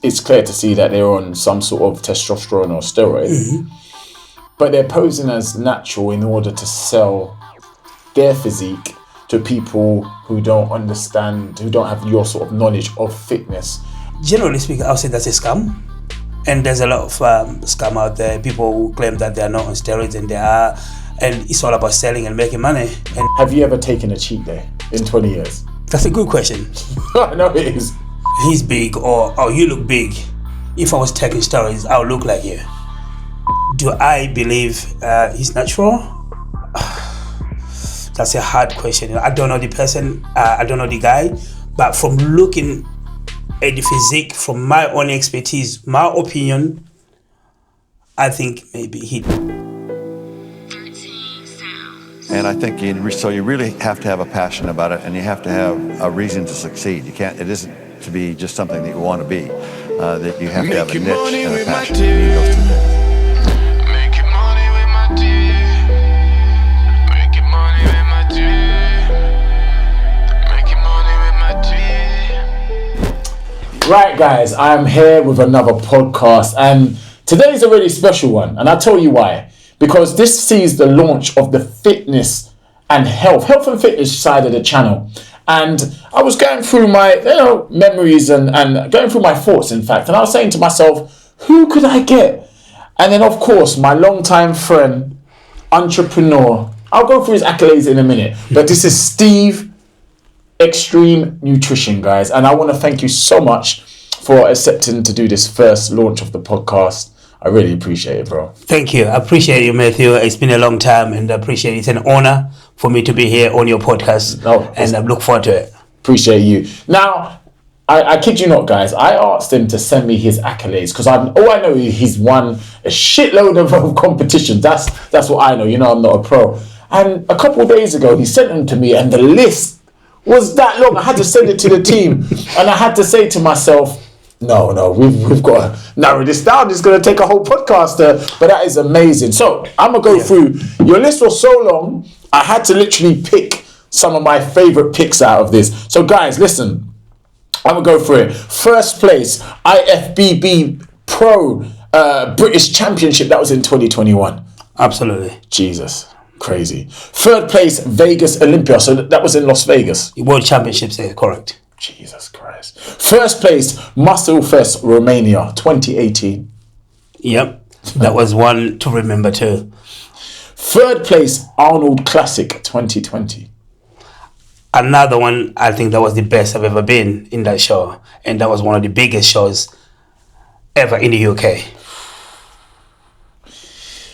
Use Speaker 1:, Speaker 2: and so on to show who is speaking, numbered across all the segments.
Speaker 1: it's clear to see that they're on some sort of testosterone or steroid, but they're posing as natural in order to sell their physique to people who don't understand, who don't have your sort of knowledge of fitness.
Speaker 2: Generally speaking, I'll say that's a scam. And there's a lot of scam out there. People who claim that they are not on steroids and they are, and it's all about selling and making money. And
Speaker 1: have you ever taken a cheat day in 20 years?
Speaker 2: That's a good question.
Speaker 1: I know it is.
Speaker 2: He's big, or oh, you look big. If I was taking steroids, I'll look like you. Do I believe he's natural? That's a hard question. I don't know the person, I don't know the guy, but from looking at the physique, from my own expertise, my opinion, I think maybe he.
Speaker 3: And I think you really have to have a passion about it, and you have to have a reason to succeed. You can't. It isn't to be just something that you want to be. That you have to have a niche and a passion.
Speaker 1: Right, guys, I am here with another podcast, and today's a really special one, and I'll tell you why. Because this sees the launch of the fitness and health and fitness side of the channel. And I was going through my memories and going through my thoughts, in fact, and I was saying to myself, who could I get? And then, of course, my longtime friend, entrepreneur, I'll go through his accolades in a minute, but this is Steve Extreme Nutrition, guys, and I want to thank you so much for accepting to do this first launch of the podcast. I really appreciate it, bro.
Speaker 2: Thank you. I appreciate you, Matthew. It's been a long time, and I appreciate it. It's an honor for me to be here on your podcast, and I look forward to it.
Speaker 1: Appreciate you. Now, I kid you not, guys, I asked him to send me his accolades because all I know is he's won a shitload of competitions. That's what I know. You know, I'm not a pro. And a couple of days ago, he sent them to me, and the list was that long. I had to send it to the team, and I had to say to myself, no, we've got to narrow this down. It's going to take a whole podcast, but that is amazing. So I'm going to go through. Your list was so long, I had to literally pick some of my favorite picks out of this. So guys, listen, I'm going to go through it. First place, IFBB Pro British Championship. That was in 2021.
Speaker 2: Absolutely.
Speaker 1: Jesus. Crazy. Third place, Vegas Olympia. So that was in Las Vegas.
Speaker 2: World Championships, correct.
Speaker 1: Jesus Christ. First place, Muscle Fest, Romania, 2018.
Speaker 2: Yep. That was one to remember too.
Speaker 1: Third place, Arnold Classic, 2020.
Speaker 2: Another one, I think that was the best I've ever been in that show. And that was one of the biggest shows ever in the UK.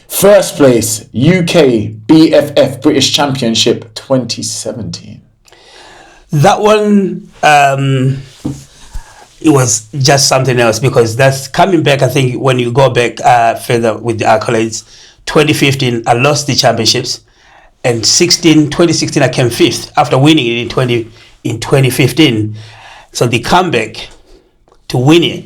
Speaker 2: First
Speaker 1: place, UK BFF British Championship 2017.
Speaker 2: That one, it was just something else because that's coming back. I think when you go back further with the accolades, 2015, I lost the championships, and 2016, I came fifth after winning it in 2015. So the comeback to win it,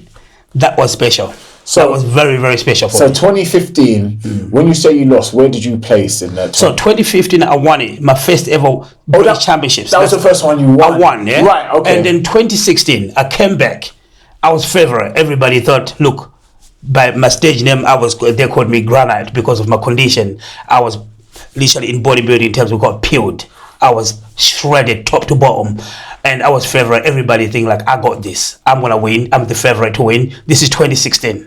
Speaker 2: that was special. So that was very, very special for me.
Speaker 1: So 2015, when you say you lost, where did you place in that?
Speaker 2: So 2015, I won it. My first ever British Championships.
Speaker 1: That was the first one you won?
Speaker 2: I won, yeah.
Speaker 1: Right, okay.
Speaker 2: And then 2016, I came back. I was favourite. Everybody thought, look, by my stage name, they called me Granite because of my condition. I was literally in bodybuilding terms, we got peeled. I was shredded top to bottom. And I was favourite. Everybody think like, I got this. I'm going to win. I'm the favourite to win. This is 2016.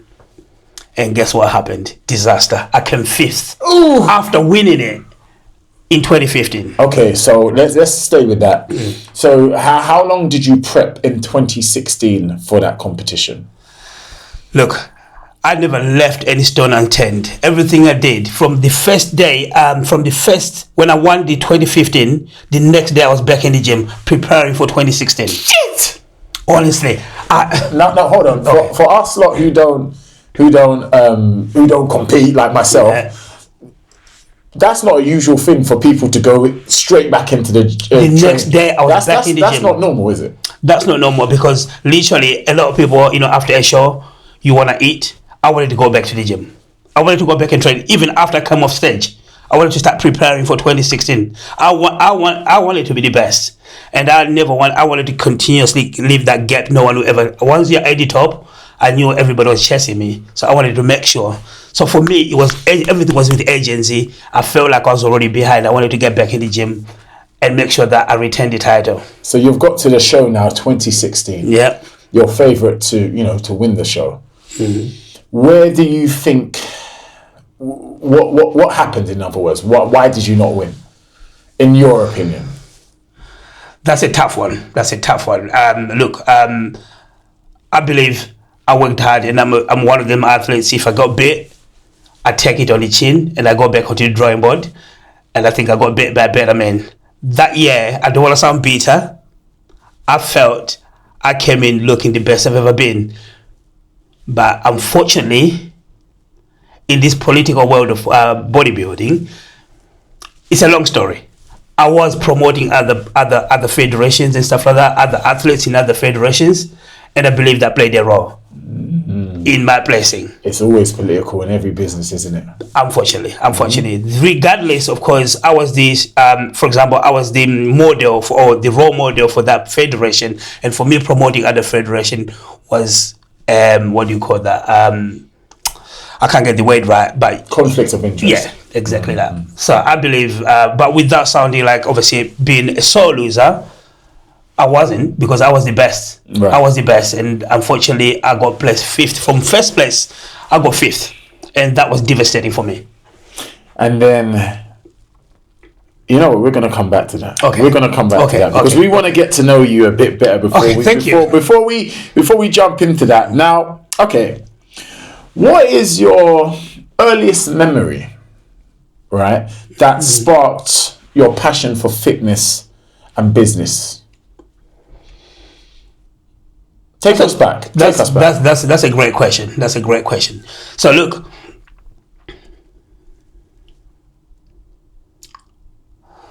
Speaker 2: And guess what happened? Disaster. I came fifth.
Speaker 1: Ooh.
Speaker 2: After winning it in 2015.
Speaker 1: Okay, so let's stay with that. So how long did you prep in 2016 for that competition?
Speaker 2: Look, I never left any stone unturned. Everything I did from the first day, when I won the 2015, the next day I was back in the gym preparing for 2016.
Speaker 1: Shit!
Speaker 2: Honestly.
Speaker 1: No, hold on. Okay. For us lot who don't compete like myself, that's not a usual thing for people to go straight back into the
Speaker 2: next day I was back in the gym.
Speaker 1: That's not normal, is it?
Speaker 2: That's not normal because literally a lot of people, after a show, you want to eat. I wanted to go back to the gym. I wanted to go back and train. Even after I come off stage, I wanted to start preparing for 2016. I wanted to be the best. And I wanted to continuously leave that gap. No one will ever, once you're at the top, I knew everybody was chasing me, so I wanted to make sure. So for me, it was everything was with agency. I felt like I was already behind. I wanted to get back in the gym and make sure that I retained the title.
Speaker 1: So you've got to the show now, 2016.
Speaker 2: Yeah.
Speaker 1: Your favourite to win the show.
Speaker 2: Mm-hmm.
Speaker 1: Where do you think? What happened? In other words, why did you not win? In your opinion.
Speaker 2: That's a tough one. Look, I believe I worked hard, and I'm one of them athletes. If I got bit, I take it on the chin, and I go back onto the drawing board, and I think I got bit by a better man. That year, I don't want to sound bitter, I felt I came in looking the best I've ever been. But unfortunately, in this political world of bodybuilding, it's a long story. I was promoting other federations and stuff like that, other athletes in other federations, and I believe that played a role in my placing.
Speaker 1: It's always political in every business, isn't it?
Speaker 2: Unfortunately. Regardless, of course, I was for example, I was the model or the role model for that federation, and for me promoting other federation was what do you call that? I can't get the word right, but
Speaker 1: conflict of interest.
Speaker 2: Yeah, exactly that. So I believe, but without sounding like obviously being a sore loser, I wasn't, because I was the best.
Speaker 1: Right.
Speaker 2: I was the best, and unfortunately, I got placed fifth. From first place, I got fifth, and that was devastating for me.
Speaker 1: And then, you know what? We're going to come back to that.
Speaker 2: Okay.
Speaker 1: We're going to come back to that because we want to get to know you a bit better before we jump into that. Now, okay, what is your earliest memory, right, that sparked your passion for fitness and business? Take us back.
Speaker 2: That's a great question. So look,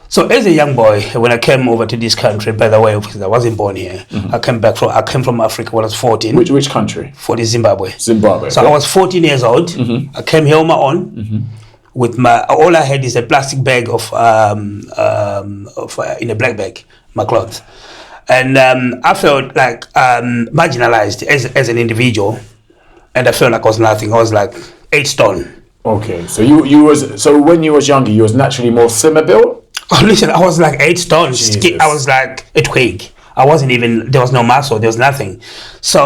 Speaker 2: so as a young boy, when I came over to this country, by the way, because I wasn't born here, I came from Africa when I was 14.
Speaker 1: Which country?
Speaker 2: For the Zimbabwe.
Speaker 1: So
Speaker 2: I was 14 years old. I came here on my own. With all I had is a plastic bag of in a black bag, my clothes. And I felt like marginalized as an individual, and I felt like I was nothing. I was like 8 stone.
Speaker 1: Okay, so so when you was younger, you was naturally more slimmer built?
Speaker 2: Oh, listen, I was like 8 stone. I was like a twig. I wasn't even, there was no muscle, there was nothing. So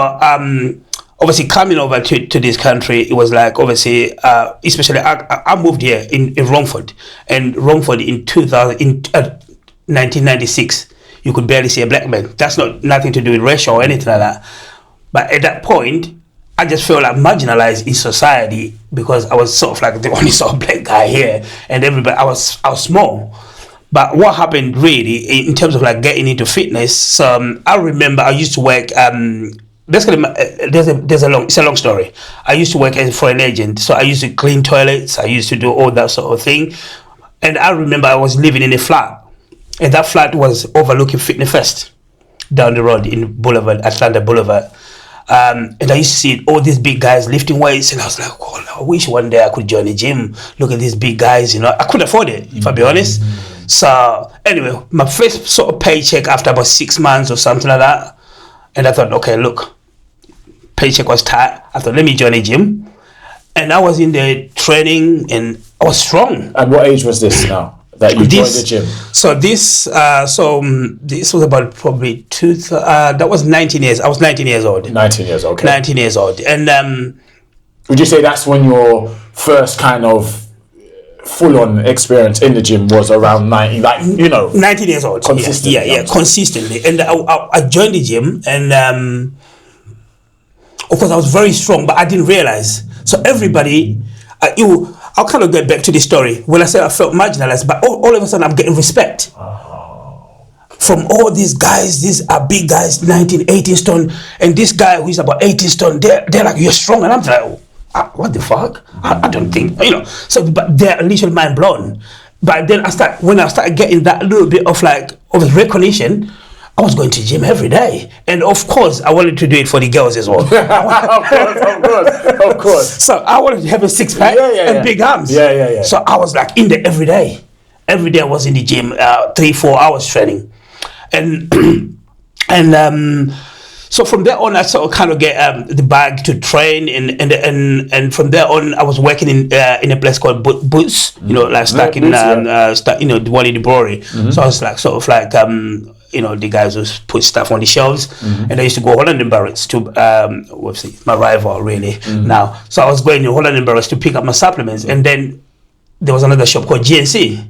Speaker 2: obviously coming over to this country, it was like obviously, especially I moved here in Romford, and Romford in 1996. You could barely see a black man. That's nothing to do with racial or anything like that. But at that point, I just felt like marginalized in society because I was sort of like the only sort of black guy here, and everybody, I was small. But what happened really in terms of like getting into fitness? I remember I used to work. Basically, it's a long story. I used to work for an agent, so I used to clean toilets. I used to do all that sort of thing, and I remember I was living in a flat. And that flat was overlooking Fitness Fest down the road in Atlanta Boulevard. And I used to see all these big guys lifting weights, and I was like, oh, I wish one day I could join a gym. Look at these big guys, I couldn't afford it, if I'll be honest. So anyway, my first sort of paycheck after about 6 months or something like that, and I thought, okay, look, paycheck was tight. I thought, let me join a gym. And I was in the training, and I was strong.
Speaker 1: And what age was this now? That you joined the gym?
Speaker 2: So this was about probably that was 19 years. I was 19 years old.
Speaker 1: 19 years, okay.
Speaker 2: 19 years old. And
Speaker 1: would you say that's when your first kind of full-on experience in the gym was around 19,
Speaker 2: 19 years old.
Speaker 1: Consistently.
Speaker 2: Yeah, consistently. And I joined the gym, and of course I was very strong, but I didn't realize. So everybody, I'll kind of get back to the story. When I said I felt marginalized, but all of a sudden I'm getting respect from all these guys. These are big guys, 19, 18 stone, and this guy who is about 18 stone, they're like, you're strong, and I'm like, what the fuck? I don't think, So, but they're initially mind blown. But then when I started getting that little bit of recognition, I was going to the gym every day, and of course I wanted to do it for the girls as well. of course. So I wanted to have a 6-pack and big arms.
Speaker 1: Yeah.
Speaker 2: So I was like in there every day. Every day I was in the gym, 3-4 hours training, and So from there on, I sort of kind of get the bag to train, and from there on, I was working in a place called Boots, you know, like stuck in you know, the one in the brewery. So I was like sort of like you know, the guys who put stuff on the shelves, and I used to go Holland and Barrett's to my rival really now. So I was going to Holland and Barrett's to pick up my supplements, and then there was another shop called GNC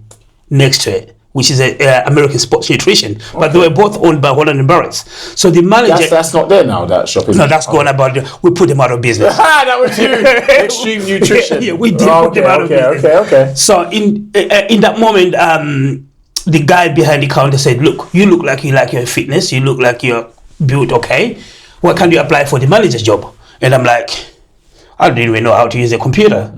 Speaker 2: next to it, which is a American Sports Nutrition, but they were both owned by Holland and Barrett's. So the manager...
Speaker 1: That's not there now, that shop, is
Speaker 2: No,
Speaker 1: it?
Speaker 2: that's gone about... We put them out of business.
Speaker 1: That was you! Extreme Nutrition.
Speaker 2: Yeah, we did put them out of business.
Speaker 1: Okay.
Speaker 2: So in that moment, the guy behind the counter said, look, you look like you like your fitness, you look like you're built okay. Why can't you apply for the manager's job? And I'm like, I don't even know how to use a computer.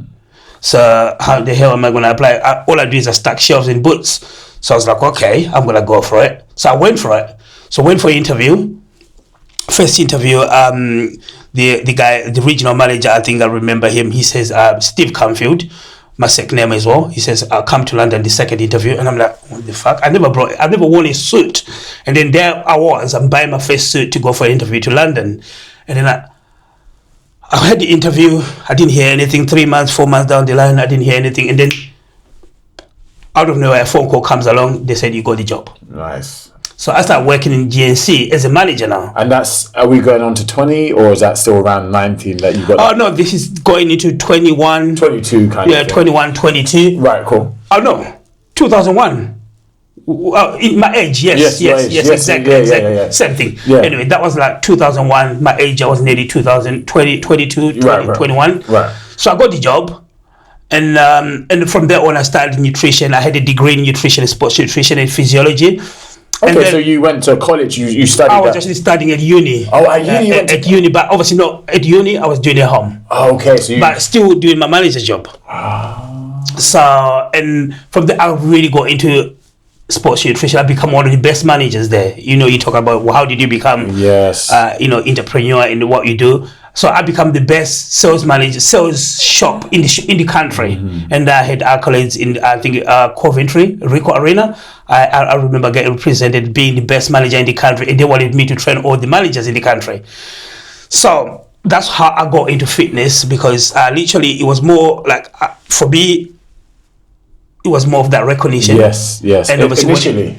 Speaker 2: So how the hell am I going to apply? All I do is I stack shelves in Boots. So I was like, okay, I'm going to go for it. So I went for it. So I went for an interview. First interview, the guy, the regional manager, I think I remember him. He says, Steve Camfield, my second name as well. He says, I'll come to London the second interview. And I'm like, what the fuck? I never worn a suit. And then there I was, I'm buying my first suit to go for an interview to London. And then I had the interview. I didn't hear anything. 3 months, 4 months down the line, I didn't hear anything. And then out of nowhere, a phone call comes along. They said, you got the job.
Speaker 1: Nice.
Speaker 2: So I started working in GNC as a manager now.
Speaker 1: And are we going on to 20, or is that still around 19 that you got?
Speaker 2: Oh, no, this is going into 21.
Speaker 1: 22 kind of thing.
Speaker 2: 21, 22.
Speaker 1: Right, cool.
Speaker 2: Oh, no, 2001. In my age, yes, exactly.
Speaker 1: Yeah.
Speaker 2: Same thing.
Speaker 1: Yeah.
Speaker 2: Anyway, that was like 2001. My age, I was nearly 22, 21.
Speaker 1: Right.
Speaker 2: So I got the job. And from there on, I started nutrition. I had a degree in nutrition, sports nutrition and physiology.
Speaker 1: Okay,
Speaker 2: and then,
Speaker 1: so you went to college, you studied
Speaker 2: I was
Speaker 1: that?
Speaker 2: actually studying at uni.
Speaker 1: Oh, at uni?
Speaker 2: At uni, but obviously not at uni, I was doing it at home.
Speaker 1: Oh, okay, so
Speaker 2: But still doing my manager's job. So, and from there, I really got into sports nutrition. I become one of the best managers there. You know, you talk about how did you become, entrepreneur in what you do. So I become the best sales shop in the country, and I had accolades in I think Coventry, Rico Arena. I remember getting represented, being the best manager in the country, and they wanted me to train all the managers in the country. So that's how I got into fitness, because literally it was more like for me. It was more of that recognition.
Speaker 1: Yes.
Speaker 2: And obviously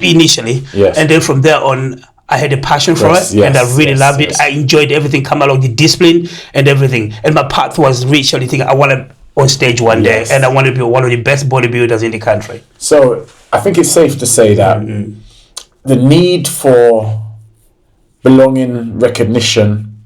Speaker 2: initially,
Speaker 1: yes.
Speaker 2: And then from there on, I had a passion for it, and I really loved it. I enjoyed everything come along, the discipline and everything. And my path was literally thinking I want to on stage one day, and I want to be one of the best bodybuilders in the country.
Speaker 1: So I think it's safe to say that the need for belonging, recognition,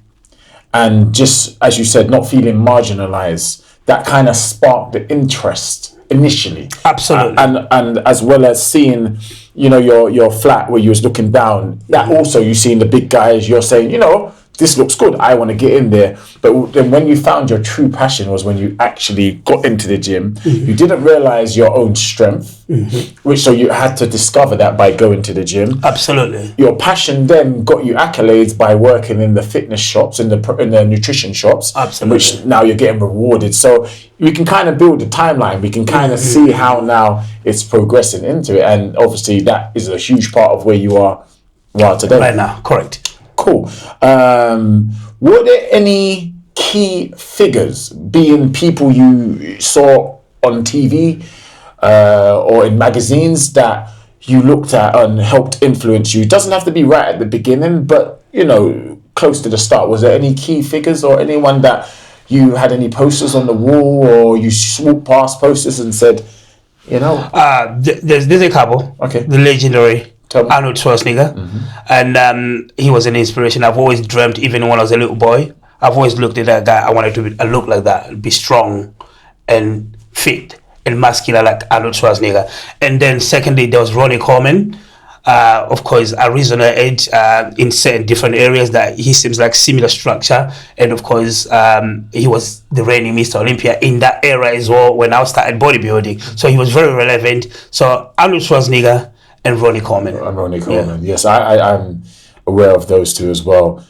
Speaker 1: and just as you said, not feeling marginalized, that kind of sparked the interest initially.
Speaker 2: Absolutely.
Speaker 1: And as well as seeing, you know, your flat where you was looking down, that also you seeing the big guys, you're saying, you know, this looks good, I want to get in there. But then when you found your true passion was when you actually got into the gym, you didn't realize your own strength, so you had to discover that by going to the gym.
Speaker 2: Absolutely.
Speaker 1: Your passion then got you accolades by working in the fitness shops, in the nutrition shops.
Speaker 2: Absolutely.
Speaker 1: Which now you're getting rewarded. So we can kind of build a timeline. We can kind of see how now it's progressing into it. And obviously that is a huge part of where you are today.
Speaker 2: Right now, correct.
Speaker 1: Cool. Were there any key figures, being people you saw on TV or in magazines, that you looked at and helped influence you? It doesn't have to be right at the beginning, but, you know, close to the start. Was there any key figures or anyone that you had any posters on the wall, or you swooped past posters and said, you know?
Speaker 2: There's a couple.
Speaker 1: Okay.
Speaker 2: The legendary Arnold Schwarzenegger, and he was an inspiration. I've always dreamt, even when I was a little boy, I've always looked at that guy. I wanted to look like that, be strong and fit and muscular like Arnold Schwarzenegger. And then secondly, there was Ronnie Coleman. Of course, I resonate in certain different areas that he seems like similar structure. And of course, he was the reigning Mr. Olympia in that era as well when I started bodybuilding. So he was very relevant. So Arnold Schwarzenegger and Ronnie Coleman.
Speaker 1: Ronnie Coleman, yes, I'm aware of those two as well.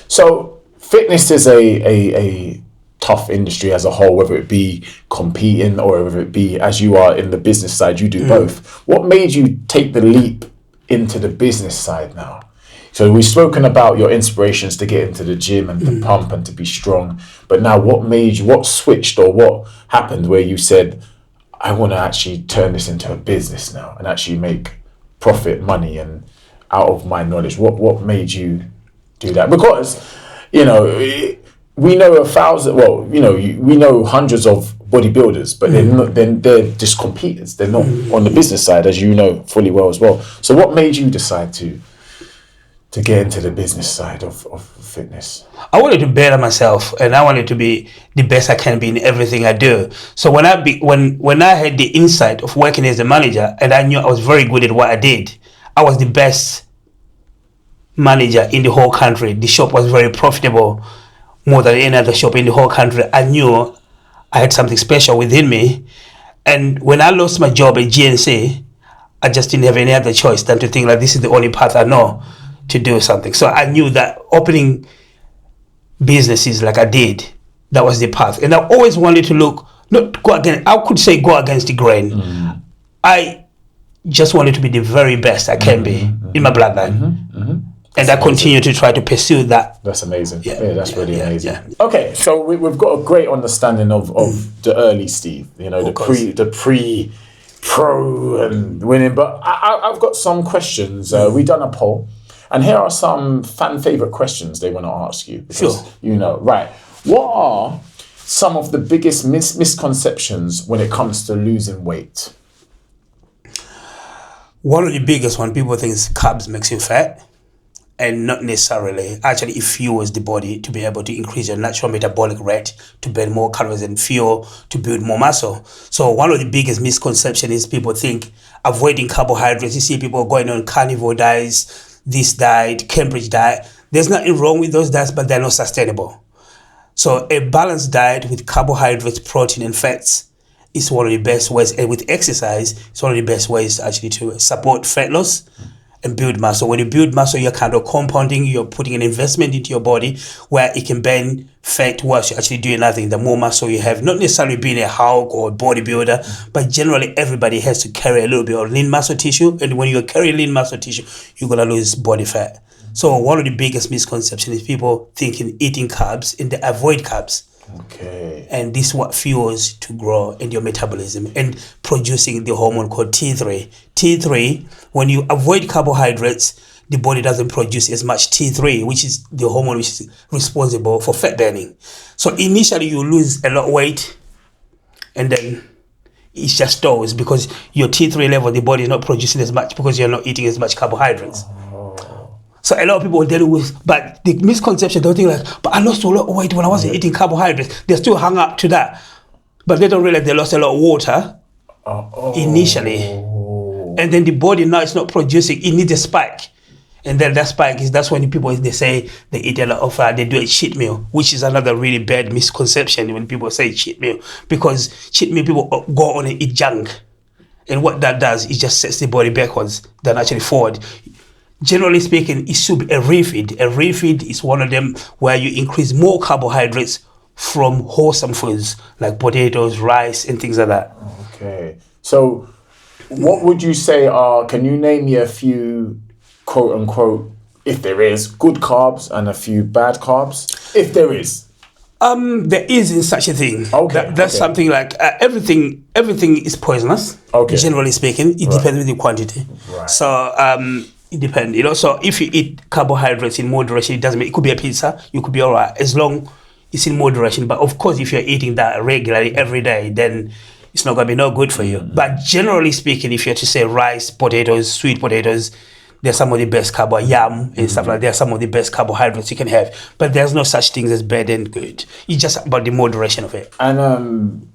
Speaker 1: So fitness is a tough industry as a whole, whether it be competing or whether it be, as you are in the business side, you do both. What made you take the leap into the business side now? So we've spoken about your inspirations to get into the gym and to pump and to be strong. But now what switched or what happened where you said, I want to actually turn this into a business now and actually make profit money and out of my knowledge? What made you do that? Because, we know we know hundreds of bodybuilders, but they're just competitors. They're not on the business side, as you know fully well as well. So what made you decide to get into the business side of fitness?
Speaker 2: I wanted to better myself, and I wanted to be the best I can be in everything I do. So when I had the insight of working as a manager, and I knew I was very good at what I did, I was the best manager in the whole country. The shop was very profitable, more than any other shop in the whole country. I knew I had something special within me. And when I lost my job at GNC, I just didn't have any other choice than to think like this is the only path I know to do something. So I knew that opening businesses like I did, that was the path. And I always wanted to go against the grain. I just wanted to be the very best I can be in my bloodline. And I continue to try to pursue that.
Speaker 1: That's amazing. Yeah, that's really amazing. Yeah. Okay, so we've got a great understanding of the early Steve, the pre-pro and winning. But I've got some questions. We've done a poll, and here are some fan favorite questions they want to ask you. Because, right. What are some of the biggest misconceptions when it comes to losing weight?
Speaker 2: One of the biggest one, people think carbs makes you fat. And not necessarily. Actually, it fuels the body to be able to increase your natural metabolic rate, to burn more calories and fuel, to build more muscle. So one of the biggest misconceptions is people think avoiding carbohydrates. You see people going on carnivore diets, this diet, Cambridge diet. There's nothing wrong with those diets, but they're not sustainable. So a balanced diet with carbohydrates, protein, and fats is one of the best ways. And with exercise, it's one of the best ways actually to support fat loss and build muscle. When you build muscle, you're kind of compounding, you're putting an investment into your body where it can burn fat whilst you're actually doing nothing. The more muscle you have, not necessarily being a Hulk or a bodybuilder, but generally everybody has to carry a little bit of lean muscle tissue. And when you carry lean muscle tissue, you're going to lose body fat. So one of the biggest misconceptions is people thinking eating carbs and they avoid carbs.
Speaker 1: Okay.
Speaker 2: And this is what fuels to grow in your metabolism and producing the hormone called T3. T3, when you avoid carbohydrates, the body doesn't produce as much T3, which is the hormone which is responsible for fat burning. So initially you lose a lot of weight and then it just stalls because your T3 level, the body is not producing as much because you're not eating as much carbohydrates. So a lot of people deal with, but the misconception, they'll think like, but I lost a lot of weight when I wasn't eating carbohydrates. They're still hung up to that. But they don't realize they lost a lot of water initially. And then the body now is not producing, it needs a spike. And then that spike that's when people, they say they eat a lot of, they do a cheat meal, which is another really bad misconception when people say cheat meal. Because cheat meal, people go on and eat junk. And what that does, it just sets the body backwards than actually forward. Generally speaking, it should be a refeed. A refeed is one of them where you increase more carbohydrates from wholesome foods like potatoes, rice, and things like that.
Speaker 1: Okay. So what would you say can you name me a few, quote unquote, if there is, good carbs and a few bad carbs? If there is.
Speaker 2: There isn't such a thing.
Speaker 1: Okay.
Speaker 2: That's something like everything is poisonous.
Speaker 1: Okay.
Speaker 2: Generally speaking, it depends on the quantity.
Speaker 1: Right.
Speaker 2: So, it depends, So if you eat carbohydrates in moderation, it doesn't mean it could be a pizza, you could be all right as long it's in moderation. But of course, if you're eating that regularly every day, then it's not going to be no good for you. But generally speaking, if you're to say rice, potatoes, sweet potatoes, they're some of the best yam and stuff like that. They're some of the best carbohydrates you can have. But there's no such things as bad and good. It's just about the moderation of it.
Speaker 1: And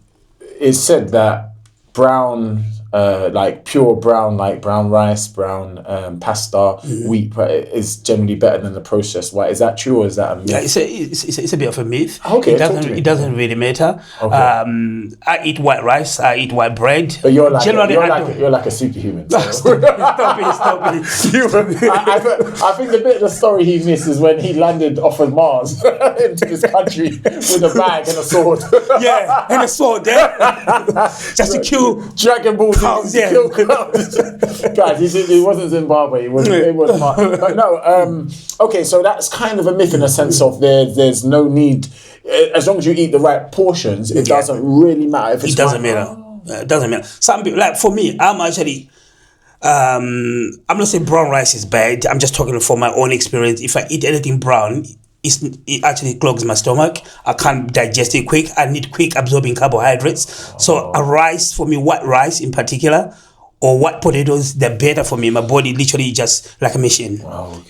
Speaker 1: it's said that brown, like pure brown, like brown rice, brown pasta, wheat is generally better than the processed white. Is that true or is that a myth?
Speaker 2: Yeah, it's a bit of a myth.
Speaker 1: Okay,
Speaker 2: it doesn't really matter.
Speaker 1: Okay.
Speaker 2: I eat white rice. I eat white bread.
Speaker 1: But you're like a superhuman. So.
Speaker 2: Stop it!
Speaker 1: I think the bit of the story he missed is when he landed off of Mars into this country with a bag and a sword.
Speaker 2: Yeah, and a sword. Yeah, just to kill
Speaker 1: Dragon Ball Z
Speaker 2: cows,
Speaker 1: to kill cows. Guys, he wasn't Zimbabwe. It was not. But no. Okay, so that's kind of a myth in a sense of there's no need. As long as you eat the right portions, it doesn't really matter if it's.
Speaker 2: It doesn't matter. It doesn't matter. Some people, like for me, I'm actually. I'm not saying brown rice is bad. I'm just talking from my own experience. If I eat anything brown, it actually clogs my stomach. I can't digest it quick. I need quick absorbing carbohydrates. So a rice, for me, white rice in particular, or white potatoes, they're better for me. My body literally just like a machine.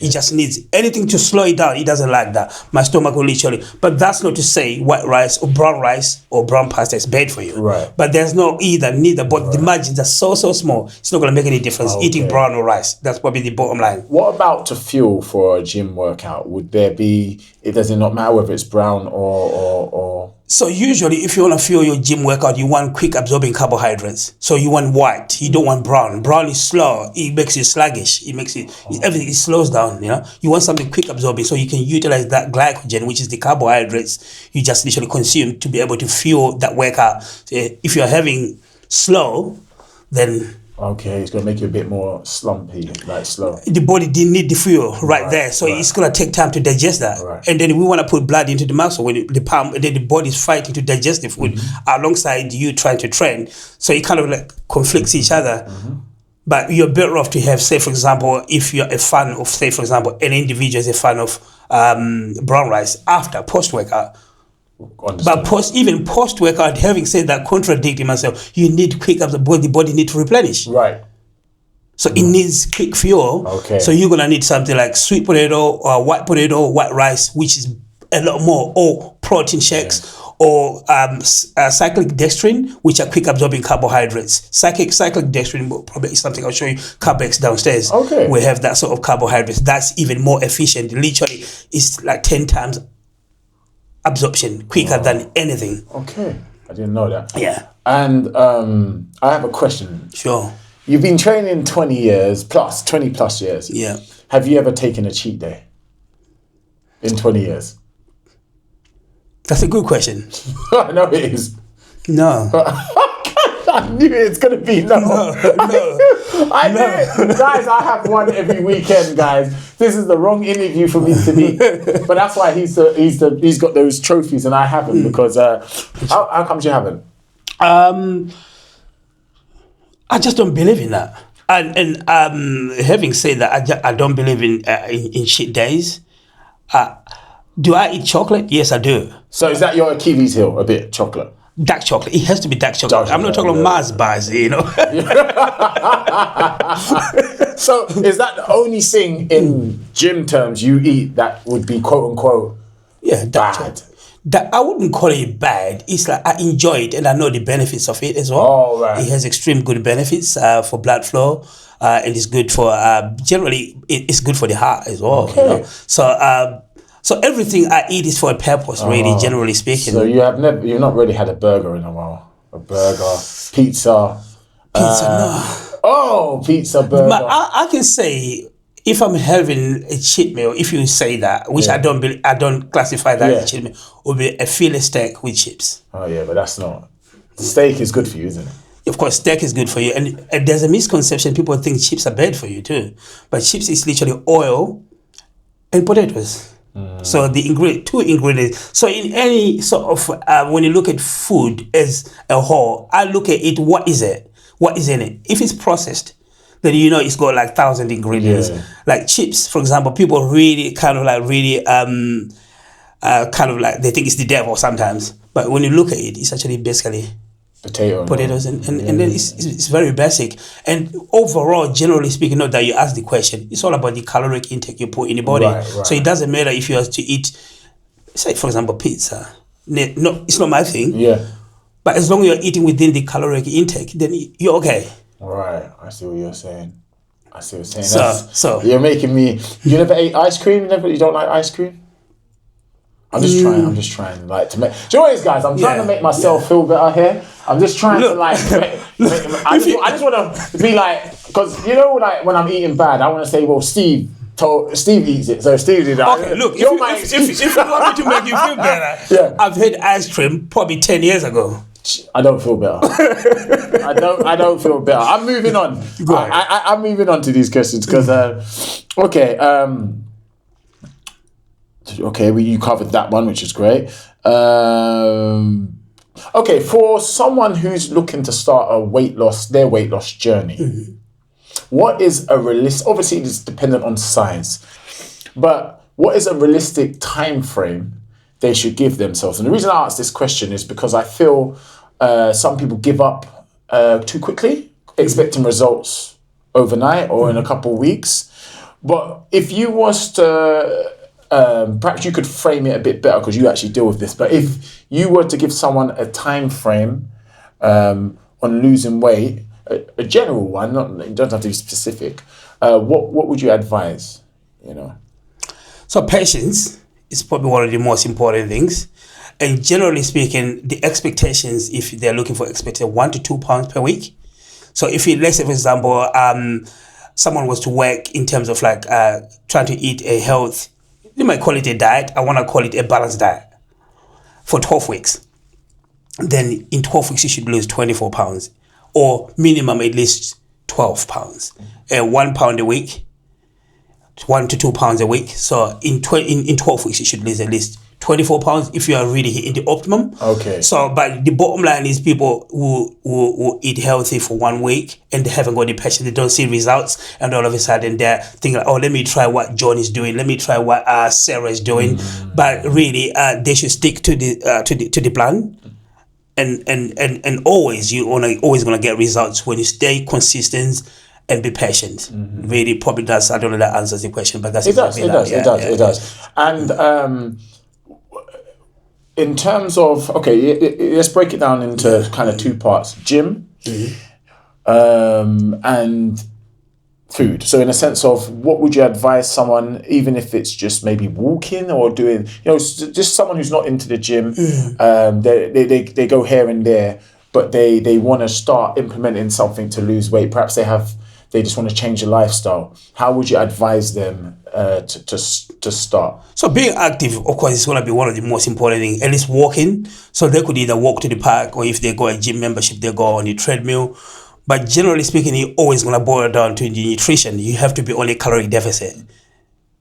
Speaker 2: It just needs anything to slow it down. It doesn't like that. My stomach will literally. But that's not to say white rice or brown pasta is bad for you.
Speaker 1: Right.
Speaker 2: But there's no neither. But the margins are so small. It's not going to make any difference eating brown or rice. That's probably the bottom line.
Speaker 1: What about to fuel for a gym workout? Would there be? It does not matter whether it's brown or.
Speaker 2: So usually, if you want to fuel your gym workout, you want quick absorbing carbohydrates. So you want white. You don't want brown. Brown is slow. It makes you sluggish. Everything slows down. You want something quick absorbing, so you can utilize that glycogen, which is the carbohydrates you just literally consume, to be able to fuel that workout. So if you're having slow, then.
Speaker 1: Okay, it's going to make you a bit more slumpy, like slow.
Speaker 2: The body didn't need the fuel right there, so it's going to take time to digest that.
Speaker 1: Right.
Speaker 2: And then we want to put blood into the muscle when the pump, and then the body is fighting to digest the food alongside you trying to train. So it kind of like conflicts each other. But you're better off to have, say, for example, if you're a fan of, say, for example, an individual is a fan of brown rice after post-workout. But post-workout, having said that, contradicting myself, you need quick up the body needs to replenish.
Speaker 1: Right.
Speaker 2: So it needs quick fuel.
Speaker 1: Okay.
Speaker 2: So you're gonna need something like sweet potato or white rice, which is a lot more, or protein shakes, or cyclic dextrin, which are quick absorbing carbohydrates. Cyclic dextrin probably is something I'll show you. Carbex downstairs.
Speaker 1: Okay.
Speaker 2: We have that sort of carbohydrates. That's even more efficient. Literally, it's like 10 times absorption quicker than anything.
Speaker 1: Okay, I didn't know that.
Speaker 2: Yeah.
Speaker 1: And I have a question.
Speaker 2: Sure.
Speaker 1: You've been training 20 plus years.
Speaker 2: Yeah.
Speaker 1: Have you ever taken a cheat day in 20 years?
Speaker 2: That's a good question.
Speaker 1: I know it is.
Speaker 2: No.
Speaker 1: I knew it's going to be no. I knew it. Guys, I have one every weekend, guys. This is the wrong interview for me to be. But that's why he's got those trophies and I haven't, because how come you haven't?
Speaker 2: I just don't believe in that. And having said that, I don't believe in shit days. Do I eat chocolate? Yes, I do.
Speaker 1: So is that your Achilles heel, a bit chocolate?
Speaker 2: Dark chocolate. It has to be dark chocolate. I'm not talking about Mars bars, So
Speaker 1: is that the only thing in gym terms you eat that would be quote unquote bad?
Speaker 2: That I wouldn't call it bad. It's like I enjoy it and I know the benefits of it as well.
Speaker 1: Oh, right.
Speaker 2: It has extreme good benefits for blood flow, and it's good for generally it's good for the heart as well.
Speaker 1: Okay.
Speaker 2: So everything I eat is for a purpose, really, generally speaking.
Speaker 1: So you've not really had a burger in a while. A burger, pizza.
Speaker 2: No.
Speaker 1: Oh, pizza, burger.
Speaker 2: I can say if I'm having a cheat meal, if you say that, which I don't classify that as a cheat meal, would be a fillet steak with chips.
Speaker 1: Oh yeah, but that's not. Steak is good for you, isn't it?
Speaker 2: Of course, steak is good for you, and there's a misconception. People think chips are bad for you too, but chips is literally oil and potatoes. So the two ingredients. So in any sort of when you look at food as a whole, I look at it. What is it? What is in it? If it's processed, then it's got like 1,000 ingredients. Yeah. Like chips, for example, people really kind of like they think it's the devil sometimes. But when you look at it, it's actually basically potatoes, and then it's very basic. And overall, generally speaking, not that you ask the question, it's all about the caloric intake you put in the body. Right. So it doesn't matter if you have to eat, say for example, pizza. No, it's not my thing. Yeah. But as long as you're eating within the caloric intake, then you're okay.
Speaker 1: Right. I see what you're saying.
Speaker 2: So
Speaker 1: you're making me. You never ate ice cream? You don't like ice cream? I'm just trying like to make. Do you know what it is, guys? I'm trying to make myself feel better here. I'm just trying to like. I just want to be like, because like when I'm eating bad, I want to say, well, Steve eats it, so Steve did that.
Speaker 2: Okay, look, if you want me to make you feel better, I've had ice cream probably 10 years ago.
Speaker 1: I don't feel better. I don't feel better. I'm moving on. I'm moving on to these questions because okay, you covered that one, which is great. Okay, for someone who's looking to start their weight loss journey, what is a realistic? Obviously, it's dependent on size, but what is a realistic time frame they should give themselves? And the reason I ask this question is because I feel some people give up too quickly, expecting results overnight or in a couple of weeks. But if you was to, perhaps you could frame it a bit better because you actually deal with this. But if you were to give someone a time frame on losing weight, a general one, you don't have to be specific. What would you advise?
Speaker 2: So patience is probably one of the most important things. And generally speaking, the expectations, if they're looking for 1 to 2 pounds per week. So if let's say, for example, someone was to work in terms of like trying to eat a health, you might call it a diet. I want to call it a balanced diet for 12 weeks. Then in 12 weeks, you should lose 24 pounds or minimum at least 12 pounds. 1 pound a week, 1 to 2 pounds a week. So in 12 weeks, you should lose at least 24 pounds if you are really hitting the optimum.
Speaker 1: Okay.
Speaker 2: So, but the bottom line is people who eat healthy for 1 week and they haven't got the passion, they don't see results, and all of a sudden they're thinking, oh, let me try what John is doing, let me try what Sarah is doing. But really, they should stick to the plan. And always always gonna get results when you stay consistent and be patient. Really, probably does. I don't know if that answers the question, but that's
Speaker 1: it does. And in terms of let's break it down into kind of 2 parts: gym and food. So in a sense of what would you advise someone, even if it's just maybe walking or doing, just someone who's not into the gym, they go here and there, but they want to start implementing something to lose weight. Perhaps they just want to change their lifestyle. How would you advise them to start?
Speaker 2: So being active, of course, is going to be one of the most important things. At least walking. So they could either walk to the park, or if they go a gym membership, they go on the treadmill. But generally speaking, you're always going to boil down to the nutrition. You have to be on a calorie deficit.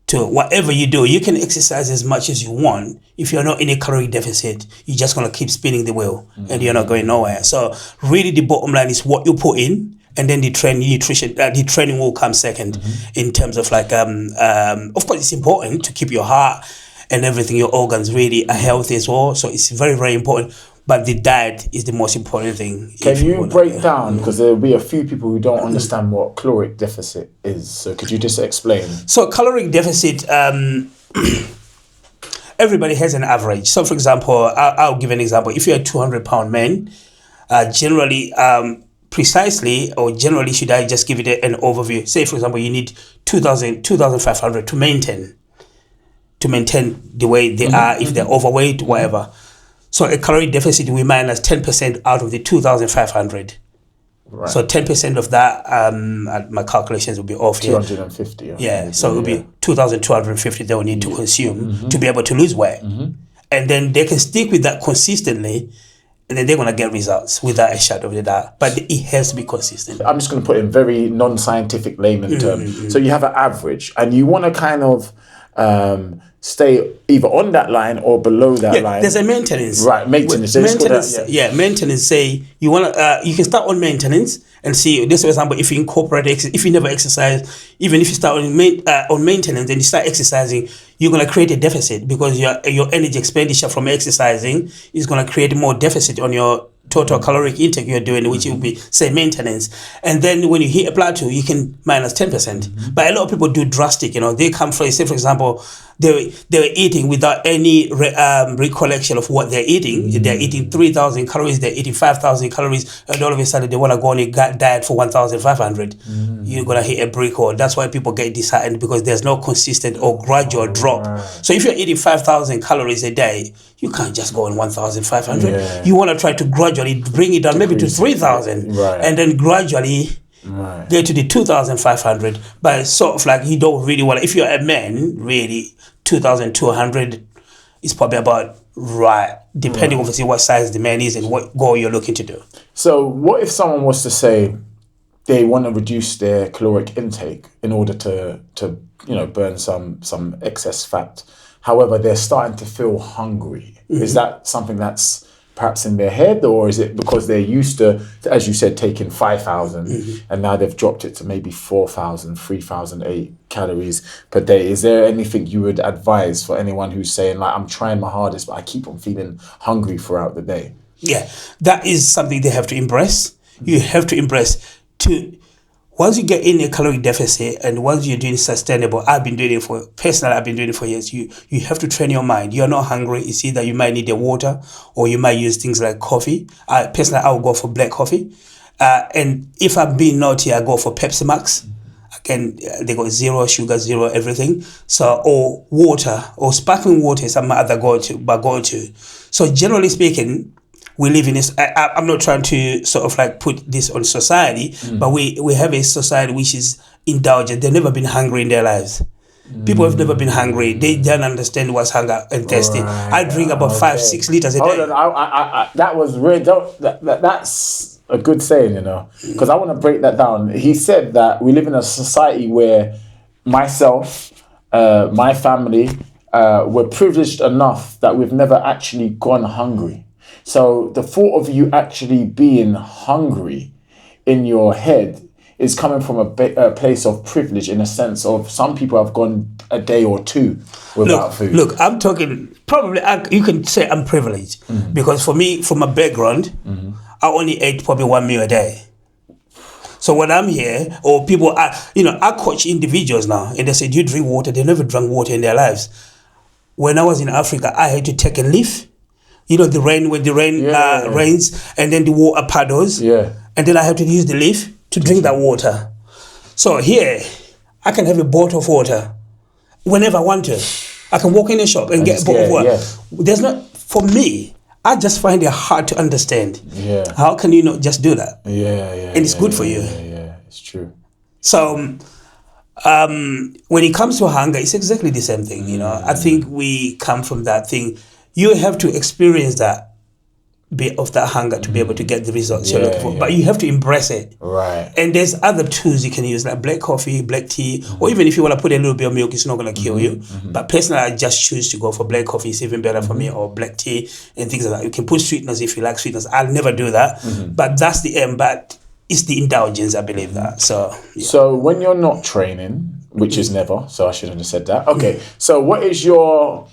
Speaker 2: To whatever you do, you can exercise as much as you want. If you're not in a calorie deficit, you're just going to keep spinning the wheel and you're not going nowhere. So really the bottom line is what you put in, and then the training will come second in terms of like, of course, it's important to keep your heart and everything, your organs really are healthy as well. So it's very, very important. But the diet is the most important thing.
Speaker 1: Can you break down, because there will be a few people who don't understand what caloric deficit is. So could you just explain? So
Speaker 2: caloric deficit, everybody has an average. So for example, I'll give an example. If you're a 200-pound man, generally, should I just give it an overview? Say, for example, you need 2,500 to maintain the way they are, if they're overweight, whatever. So a calorie deficit, we minus 10% out of the 2,500. Right. So 10% of that, my calculations will be off here.
Speaker 1: 250.
Speaker 2: Yeah, so it will be 2,250 they will need to consume to be able to lose weight. And then they can stick with that consistently, and then they're going to get results without a shadow of a doubt. But it has to be consistent.
Speaker 1: I'm just going to put in very non-scientific layman terms. So you have an average, and you want to kind of stay either on that line or below that line.
Speaker 2: There's a maintenance.
Speaker 1: Right, maintenance.
Speaker 2: Maintenance. Say you want to. You can start on maintenance and see. This, for example, if you incorporate, if you never exercise, even if you start on maintenance and you start exercising, you're going to create a deficit because your energy expenditure from exercising is going to create more deficit on your total caloric intake you're doing, which will be, say, maintenance. And then when you hit a plateau, you can minus 10%. But a lot of people do drastic, they come from, say, for example, they were eating without any recollection of what they're eating. They're eating 3,000 calories, they're eating 5,000 calories, and all of a sudden they want to go on a diet for 1,500. You're going to hit a brick wall. That's why people get disheartened, because there's no consistent or gradual drop. So if you're eating 5,000 calories a day, you can't just go on 1,500. You want to try to gradually bring it down, maybe to 3,000, and then gradually get to the 2,500. But it's sort of like you don't really want to, if you're a man, really, 2,200 is probably about right, depending obviously what size the man is and what goal you're looking to do.
Speaker 1: So what if someone was to say they want to reduce their caloric intake in order to burn some excess fat? However, they're starting to feel hungry. Is that something that's perhaps in their head, or is it because they're used to, as you said, taking 5,000 and now they've dropped it to maybe 4,000, 3,008 calories per day? Is there anything you would advise for anyone who's saying, like, I'm trying my hardest, but I keep on feeling hungry throughout the day?
Speaker 2: Yeah, that is something they have to embrace. You have to embrace once you get in a caloric deficit and once you're doing sustainable, I've been doing it for years, you have to train your mind. You're not hungry. It's either you might need the water or you might use things like coffee. Personally, I will go for black coffee. And if I'm being naughty, I go for Pepsi Max. Again, they got zero sugar, zero everything. So, or water, or sparkling water is my other go-to. So generally speaking, we live in this. I'm not trying to sort of like put this on society, but we have a society which is indulgent. They've never been hungry in their lives. People have never been hungry. They don't understand what's hunger and thirsty.
Speaker 1: Right.
Speaker 2: I drink about 5-6 liters a day.
Speaker 1: Hold on, that was really that's a good saying, because I want to break that down. He said that we live in a society where myself, my family, we're privileged enough that we've never actually gone hungry. So the thought of you actually being hungry in your head is coming from a place of privilege, in a sense of some people have gone a day or two without food.
Speaker 2: Look, I'm talking, probably, you can say I'm privileged, because for me, from my background, I only ate probably 1 meal a day. So when I'm here, or people, I coach individuals now, and they say, do you drink water? They never drank water in their lives. When I was in Africa, I had to take a leaf. When the rain rains, and then the water puddles, and then I have to use the leaf to drink that water. So here, I can have a bottle of water whenever I want to. I can walk in the shop and get a bottle of water. There's not, for me, I just find it hard to understand. How can you not just do that? And it's good for you.
Speaker 1: It's true.
Speaker 2: So when it comes to hunger, it's exactly the same thing. I think we come from that thing. You have to experience that bit of that hunger to be able to get the results you're looking for. But you have to embrace it.
Speaker 1: Right.
Speaker 2: And there's other tools you can use, like black coffee, black tea, or even if you want to put a little bit of milk, it's not going to kill you. But personally, I just choose to go for black coffee. It's even better for me, or black tea and things like that. You can put sweeteners if you like sweeteners. I'll never do that. But that's the aim. But it's the indulgence, I believe that. So
Speaker 1: when you're not training, which is never, so I shouldn't have said that. Okay. So what is your...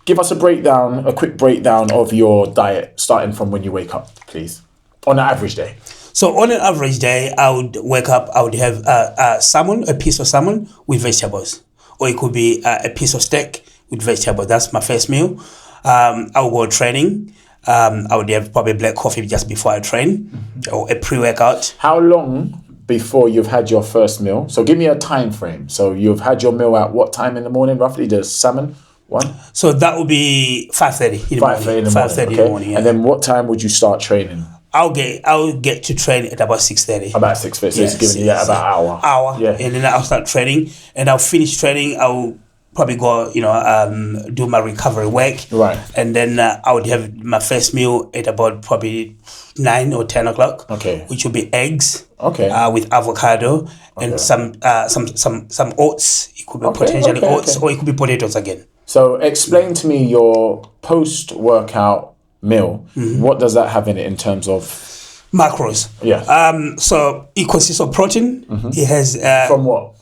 Speaker 1: Give us a quick breakdown of your diet, starting from when you wake up, please, on an average day.
Speaker 2: So on an average day, I would wake up, I would have a piece of salmon with vegetables. Or it could be a piece of steak with vegetables. That's my first meal. I would go training. I would have probably black coffee just before I train, or a pre-workout.
Speaker 1: How long before you've had your first meal? So give me a time frame. So you've had your meal at what time in the morning, roughly, the salmon? One?
Speaker 2: So that would be 5:30 in the morning. 5:30 in the morning. Yeah.
Speaker 1: And then what time would you start training?
Speaker 2: I'll get to train at about 6:30.
Speaker 1: About 6:30. So it's giving you about an hour.
Speaker 2: Yeah. And then I'll start training, and I'll finish training. I'll probably go, do my recovery work.
Speaker 1: Right.
Speaker 2: And then I would have my first meal at about probably 9 or 10 o'clock.
Speaker 1: Okay.
Speaker 2: Which will be eggs.
Speaker 1: Okay.
Speaker 2: With avocado and some oats. It could be potentially oats, or it could be potatoes again.
Speaker 1: So explain to me your post-workout meal. What does that have in it in terms of
Speaker 2: macros?
Speaker 1: Yeah.
Speaker 2: So it consists of protein. It has
Speaker 1: from what?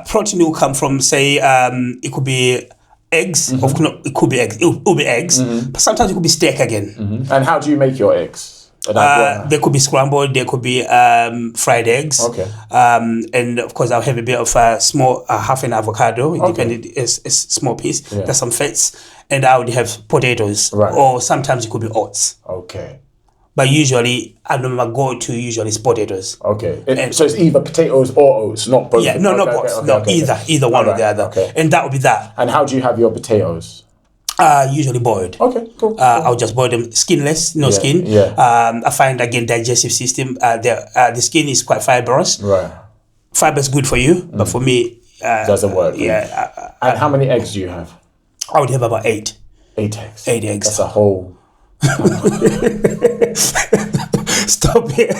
Speaker 2: Protein will come from, say, it could be eggs. It could be eggs. It will be eggs. But sometimes it could be steak again.
Speaker 1: And how do you make your eggs?
Speaker 2: They could be scrambled. They could be fried eggs.
Speaker 1: Okay.
Speaker 2: And of course, I'll have a bit of small half an avocado. Depending, it's a small piece.
Speaker 1: Yeah.
Speaker 2: There's some fats, and I would have potatoes.
Speaker 1: Right.
Speaker 2: Or sometimes it could be oats.
Speaker 1: Okay.
Speaker 2: But usually, I know my go-to usually is potatoes.
Speaker 1: Okay. So it's either potatoes or oats, not both.
Speaker 2: Yeah. Not both. Either one or the other.
Speaker 1: Okay.
Speaker 2: And that would be that.
Speaker 1: And how do you have your potatoes?
Speaker 2: Usually boiled.
Speaker 1: Okay, cool.
Speaker 2: I'll just boil them skinless, skin.
Speaker 1: Yeah.
Speaker 2: I find, again, digestive system, the skin is quite fibrous.
Speaker 1: Right.
Speaker 2: Fiber is good for you, but for me...
Speaker 1: doesn't work.
Speaker 2: Yeah.
Speaker 1: And how many eggs do you have?
Speaker 2: I would have about 8.
Speaker 1: 8 eggs.
Speaker 2: 8 eggs.
Speaker 1: That's a whole...
Speaker 2: Stop it.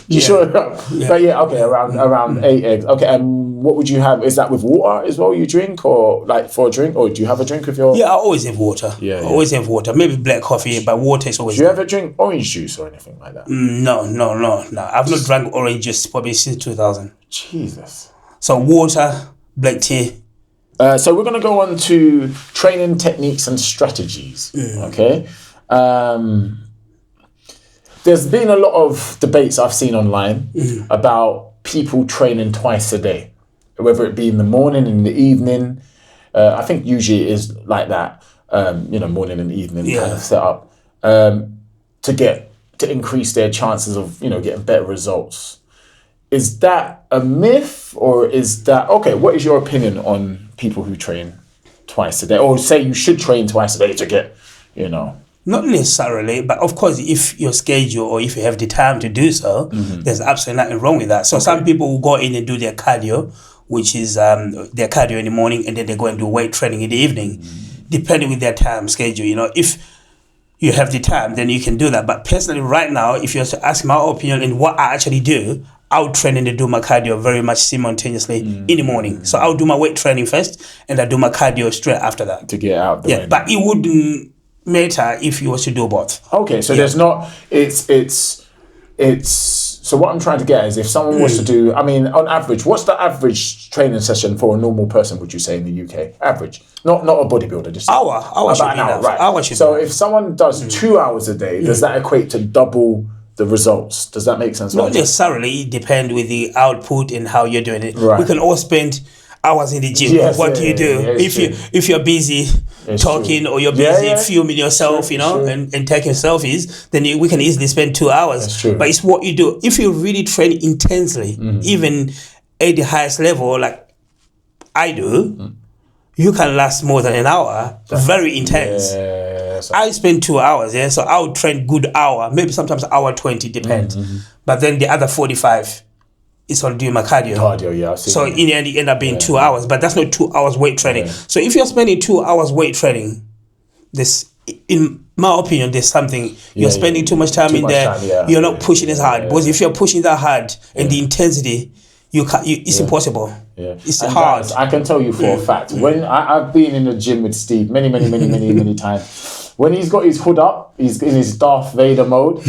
Speaker 1: You sure? But yeah, okay, around 8 eggs. Okay, and what would you have? Is that with water as well? You drink, or like for a drink, or do you have a drink with your?
Speaker 2: Yeah, I always have water.
Speaker 1: Yeah,
Speaker 2: always have water. Maybe black coffee, but water is always.
Speaker 1: Do you ever drink orange juice or anything like that?
Speaker 2: No. I've not drank orange juice probably since 2000.
Speaker 1: Jesus.
Speaker 2: So water, black tea.
Speaker 1: So we're gonna go on to training techniques and strategies. Okay. There's been a lot of debates I've seen online about people training twice a day, whether it be in the morning and in the evening. I think usually it is like that, morning and evening kind of set up to increase their chances of, getting better results. Is that a myth, or is that, okay, what is your opinion on people who train twice a day, or say you should train twice a day to get,
Speaker 2: Not necessarily, but of course, if your schedule or if you have the time to do so, there's absolutely nothing wrong with that. So some people will go in and do their cardio, which is their cardio in the morning, and then they go and do weight training in the evening, depending with their time schedule. If you have the time, then you can do that. But personally, right now, if you have to ask my opinion in what I actually do, I would train and do my cardio very much simultaneously in the morning. So I would do my weight training first, and I do my cardio straight after that.
Speaker 1: To get out the way.
Speaker 2: But it wouldn't matter if you was to do both.
Speaker 1: Okay, so there's not, so what I'm trying to get is if someone was to do, on average, what's the average training session for a normal person, would you say, in the UK? Average. Not a bodybuilder, just
Speaker 2: hour
Speaker 1: about an hour, right? So if someone does 2 hours a day, does that equate to double the results? Does that make sense?
Speaker 2: Not necessarily. It depends with the output and how you're doing it.
Speaker 1: Right.
Speaker 2: We can all spend hours in the gym.
Speaker 1: Yes,
Speaker 2: what do you do? If you're busy talking or you're busy filming yourself, and taking selfies, then we can easily spend 2 hours.
Speaker 1: That's true.
Speaker 2: But it's what you do. If you really train intensely, even at the highest level, like I do, you can last more than an hour. Very intense. I spend 2 hours, so I would train good hour, maybe sometimes hour 20, depends. But then the other 45 is on doing my cardio. So in the end, it end up being 2 hours, but that's not 2 hours weight training. So if you're spending 2 hours weight training, this, in my opinion, there's something, you're spending too much time in there, you're not pushing as hard. Because if you're pushing that hard and the intensity, it's impossible. It's hard.
Speaker 1: Guys, I can tell you for a fact, when I've been in the gym with Steve many times, when he's got his hood up, he's in his Darth Vader mode,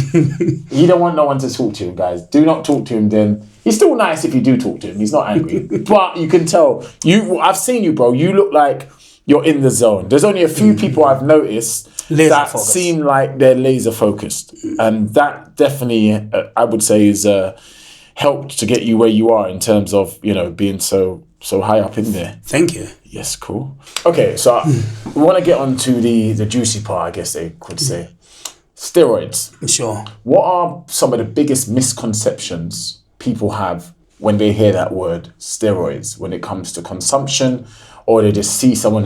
Speaker 1: he don't want no one to talk to him, guys. Do not talk to him then. He's still nice if you do talk to him. He's not angry. But you can tell, I've seen you, bro. You look like you're in the zone. There's only a few people I've noticed that seem like they're laser focused. And that definitely, I would say, is helped to get you where you are in terms of, being so high up in there.
Speaker 2: Thank you.
Speaker 1: Yes, cool. Okay, so we want to get on to the juicy part, I guess they could say. Steroids.
Speaker 2: Sure.
Speaker 1: What are some of the biggest misconceptions people have when they hear that word, steroids, when it comes to consumption, or they just see someone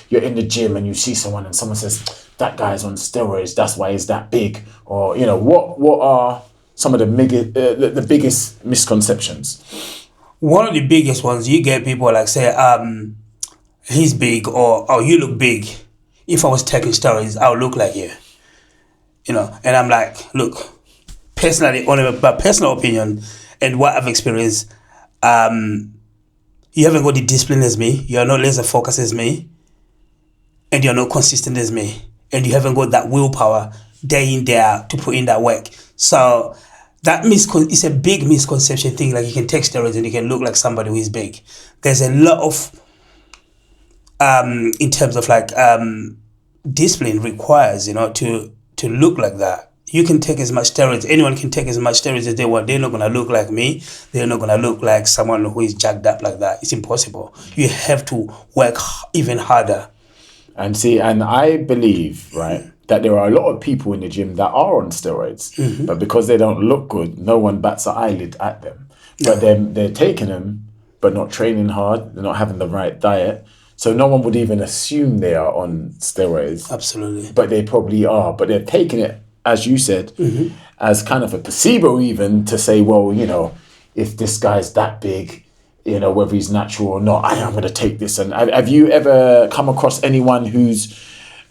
Speaker 1: you're in the gym and you see someone and someone says, that guy's on steroids, that's why he's that big, or, what are some of the biggest misconceptions?
Speaker 2: One of the biggest ones, you get people like say, he's big, or oh, you look big. If I was taking steroids, I would look like you. And I'm like, look, personally, on my personal opinion and what I've experienced, you haven't got the discipline as me, you're not laser focused as me, and you're not consistent as me, and you haven't got that willpower day in, day out to put in that work. So that it's a big misconception thing, like you can take steroids and you can look like somebody who is big. There's a lot of, in terms of like discipline requires, to look like that. You can take as much steroids, anyone can take as much steroids as they want. They're not going to look like me. They're not going to look like someone who is jacked up like that. It's impossible. You have to work even harder.
Speaker 1: And I believe, right, that there are a lot of people in the gym that are on steroids, but because they don't look good, no one bats an eyelid at them. But they're taking them, but not training hard. They're not having the right diet. So no one would even assume they are on steroids.
Speaker 2: Absolutely.
Speaker 1: But they probably are. But they're taking it, as you said, as kind of a placebo even to say, well, if this guy's that big, you know, whether he's natural or not. I'm going to take this. And have you ever come across anyone who's,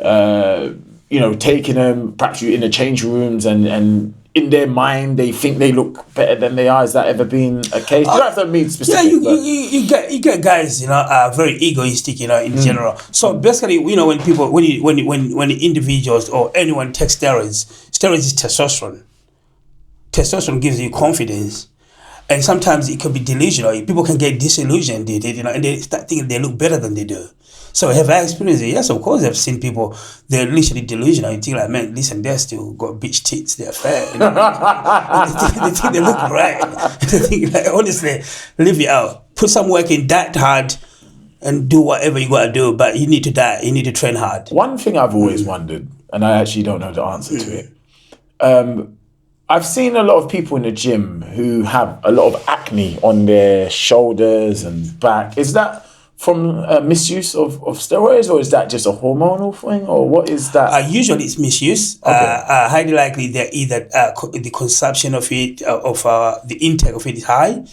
Speaker 1: you know, taking them, perhaps you in the changing rooms and in their mind they think they look better than they are? Has that ever been a case? You don't have to mean specific.
Speaker 2: Yeah, you get guys, you know, very egoistic, you know, in general. So basically, you know, when individuals or anyone takes steroids is testosterone. Testosterone gives you confidence. And sometimes it can be delusional. People can get disillusioned, you know, and they start thinking they look better than they do. So have I experienced it? Yes, of course I've seen people, they're literally delusional. You think like, man, listen, they're still got bitch tits, they're fair. You know? they think they look right. They think like, honestly, live it out. Put some work in, diet hard, and do whatever you got to do, but you need to diet, you need to train hard.
Speaker 1: One thing I've always wondered, and I actually don't know the answer to it, I've seen a lot of people in the gym who have a lot of acne on their shoulders and back. Is that from misuse of steroids, or is that just a hormonal thing, or what is that?
Speaker 2: Usually it's misuse.
Speaker 1: Okay.
Speaker 2: Highly likely they're either the consumption of it, the intake of it is high,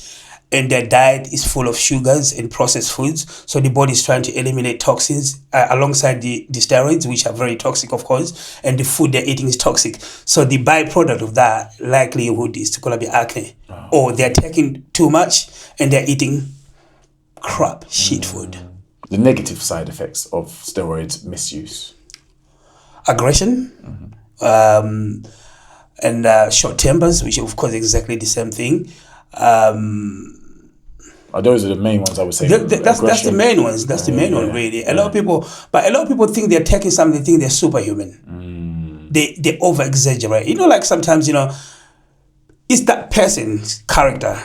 Speaker 2: and their diet is full of sugars and processed foods. So the body is trying to eliminate toxins alongside the steroids, which are very toxic, of course, and the food they're eating is toxic. So the byproduct of that likelihood is going to be acne. Or they're taking too much and they're eating crap, shit food.
Speaker 1: The negative side effects of steroids misuse.
Speaker 2: Aggression, and short tempers, which of course is exactly the same thing.
Speaker 1: Those are the main ones I would say.
Speaker 2: That's the main ones. That's the main one, really. A lot of people think they're taking something, they think they're superhuman. They over exaggerate. You know, like sometimes, you know, it's that person's character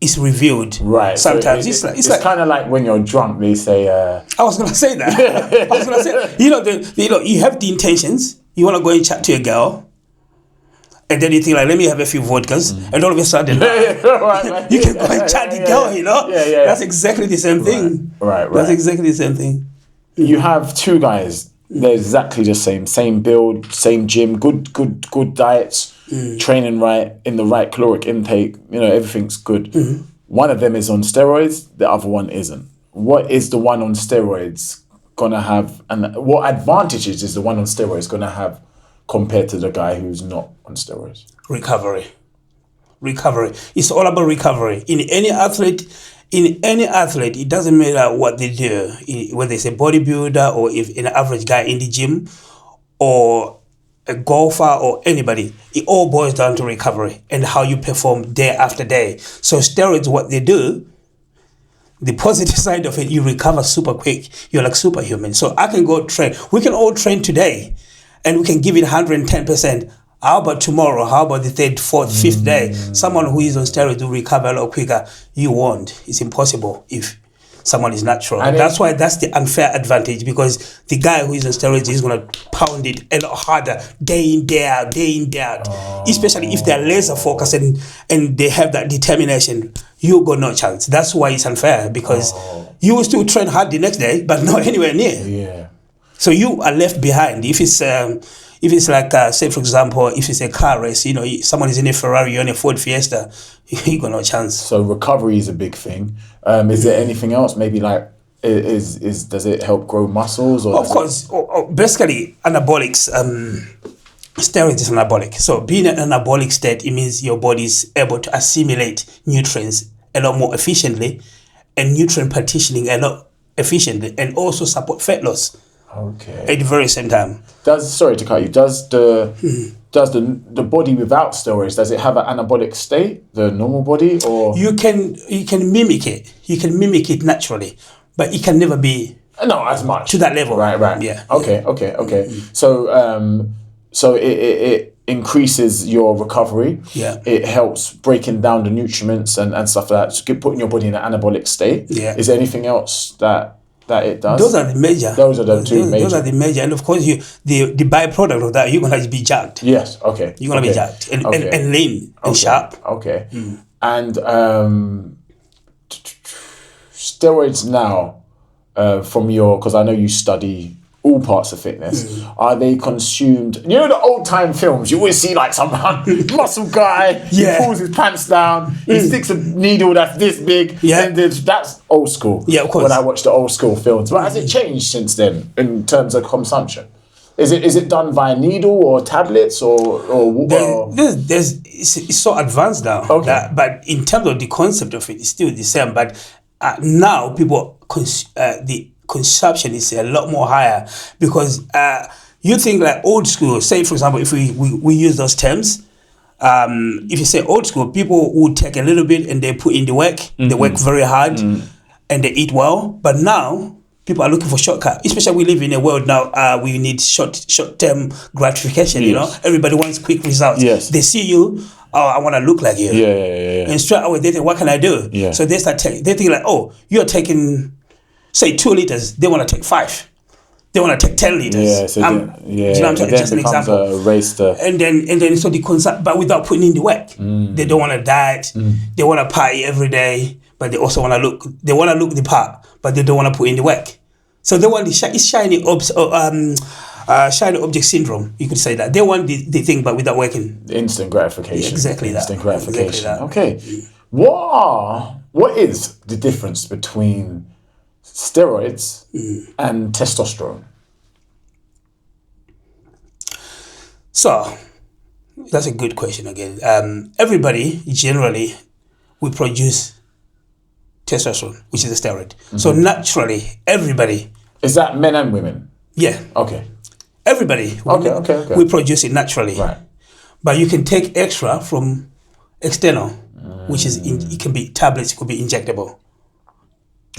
Speaker 2: is revealed.
Speaker 1: Right.
Speaker 2: Sometimes
Speaker 1: so
Speaker 2: it's
Speaker 1: like kind of like when you're drunk, they say.
Speaker 2: I was gonna say that. You know, you have the intentions. You want to go and chat to a girl. And then you think like, let me have a few vodkas, and all of a sudden, you can go and chat the girl, you know?
Speaker 1: Yeah.
Speaker 2: That's exactly the same thing.
Speaker 1: Right.
Speaker 2: That's exactly the same thing.
Speaker 1: You have two guys, they're exactly the same build, same gym, good diets, training right, in the right caloric intake, you know, everything's good. One of them is on steroids, the other one isn't. What is the one on steroids gonna have, and what advantages is the one on steroids gonna have compared to the guy who's not on steroids? Recovery.
Speaker 2: It's all about recovery. In any athlete, it doesn't matter what they do, whether it's a bodybuilder or if an average guy in the gym or a golfer or anybody, it all boils down to recovery and how you perform day after day. So steroids, what they do, the positive side of it, you recover super quick. You're like superhuman. So I can go train. We can all train today and we can give it 110%. How about tomorrow? How about the third, fourth, fifth day? Someone who is on steroids will recover a lot quicker. You won't. It's impossible if someone is natural. And that's why that's the unfair advantage, because the guy who is on steroids is going to pound it a lot harder day in, day out. Especially if they're laser focused and they have that determination. You got no chance. That's why it's unfair, because you will still train hard the next day, but not anywhere near.
Speaker 1: Yeah.
Speaker 2: So you are left behind. If it's like, say for example, if it's a car race, you know, someone is in a Ferrari, you're in a Ford Fiesta, you got no chance.
Speaker 1: So recovery is a big thing. Is there anything else? Maybe like, does it help grow muscles? Or
Speaker 2: of course, basically anabolics. Steroids is anabolic. So being an anabolic state, it means your body is able to assimilate nutrients a lot more efficiently, and nutrient partitioning a lot efficiently, and also support fat loss.
Speaker 1: Okay.
Speaker 2: At the very same time.
Speaker 1: Sorry to cut you. Does the body without steroids, does it have an anabolic state, the normal body, or
Speaker 2: you can mimic it. You can mimic it naturally, but it can never be
Speaker 1: as much
Speaker 2: to that level.
Speaker 1: Right.
Speaker 2: Yeah.
Speaker 1: Okay. So it increases your recovery.
Speaker 2: Yeah.
Speaker 1: It helps breaking down the nutriments and stuff like that. So putting your body in an anabolic state.
Speaker 2: Yeah.
Speaker 1: Is there anything else that it does?
Speaker 2: Those are the major.
Speaker 1: Those are the two major.
Speaker 2: Those are the major, and of course, the byproduct of that, you're gonna be jacked.
Speaker 1: Yes. Okay.
Speaker 2: You're gonna be jacked and lean and sharp.
Speaker 1: Okay. And steroids now, from because I know you study all parts of fitness, are they consumed? You know the old time films, you always see like some muscle guy, he pulls his pants down, he sticks a needle that's this big, and that's old school.
Speaker 2: Yeah, of course.
Speaker 1: When I watch the old school films. But has it changed since then in terms of consumption? Is it done via needle or tablets or
Speaker 2: it's so advanced now.
Speaker 1: Okay.
Speaker 2: But in terms of the concept of it, it's still the same. But now people the consumption is a lot more higher because you think like old school. Say for example, if we use those terms, if you say old school, people would take a little bit and they put in the work. They work very hard and they eat well. But now people are looking for shortcut. Especially we live in a world now. We need short-term gratification. You know, everybody wants quick results.
Speaker 1: Yes.
Speaker 2: They see you. Oh, I want to look like you.
Speaker 1: Yeah.
Speaker 2: And straight away they think, what can I do?
Speaker 1: Yeah.
Speaker 2: So they start. They think like, oh, you're taking, say 2 liters. They want to take 5. They want to take 10 liters.
Speaker 1: Yeah. So
Speaker 2: do you know what I'm saying? Just an example.
Speaker 1: A race to...
Speaker 2: And then so the concept, but without putting in the work. They don't want to diet. They want to party every day, but they also want to look. They want to look the part, but they don't want to put in the work. So they want it's shiny object syndrome. You could say that they want the thing, but without working.
Speaker 1: The instant gratification.
Speaker 2: Yeah, exactly
Speaker 1: instant
Speaker 2: that.
Speaker 1: gratification.
Speaker 2: Exactly that.
Speaker 1: Okay. What is the difference between steroids and testosterone?
Speaker 2: So that's a good question again. Everybody generally we produce testosterone, which is a steroid. So naturally, everybody.
Speaker 1: Is that men and women?
Speaker 2: Yeah.
Speaker 1: Okay.
Speaker 2: Everybody.
Speaker 1: Okay.
Speaker 2: We produce it naturally.
Speaker 1: Right.
Speaker 2: But you can take extra from external, which is it can be tablets, it could be injectable.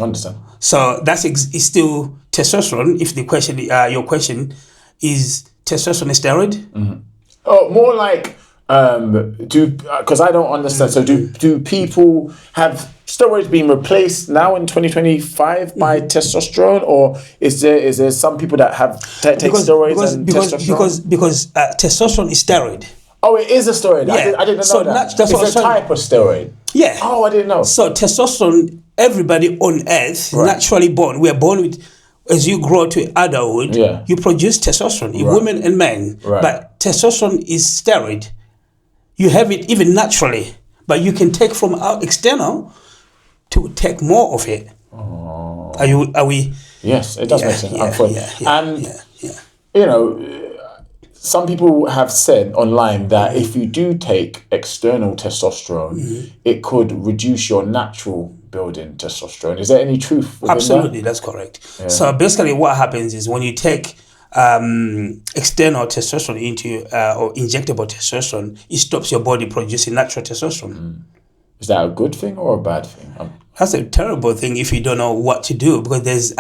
Speaker 1: Understand. So
Speaker 2: that's it's still testosterone. If the question, your question is testosterone a steroid?
Speaker 1: Oh, more like because I don't understand. So do people have steroids being replaced now in 2025 by testosterone, or is there some people that have take steroids and testosterone?
Speaker 2: Because testosterone is steroid.
Speaker 1: Oh, it is a steroid.
Speaker 2: Yeah.
Speaker 1: I didn't know that.
Speaker 2: That's
Speaker 1: it's a type of steroid.
Speaker 2: Yeah.
Speaker 1: Oh, I didn't know.
Speaker 2: So testosterone, everybody on earth, naturally born. We are born with, as you grow to adulthood, you produce testosterone in women and men.
Speaker 1: Right.
Speaker 2: But testosterone is steroid. You have it even naturally, but you can take from our external to take more of it.
Speaker 1: Oh.
Speaker 2: Are we?
Speaker 1: Yes, it does make sense. You know, some people have said online that if you do take external testosterone, it could reduce your natural building testosterone. Is there any truth within
Speaker 2: Absolutely, that's correct. Yeah. So basically what happens is when you take external testosterone into or injectable testosterone, it stops your body producing natural testosterone.
Speaker 1: Is that a good thing or a bad thing?
Speaker 2: That's a terrible thing if you don't know what to do, because there's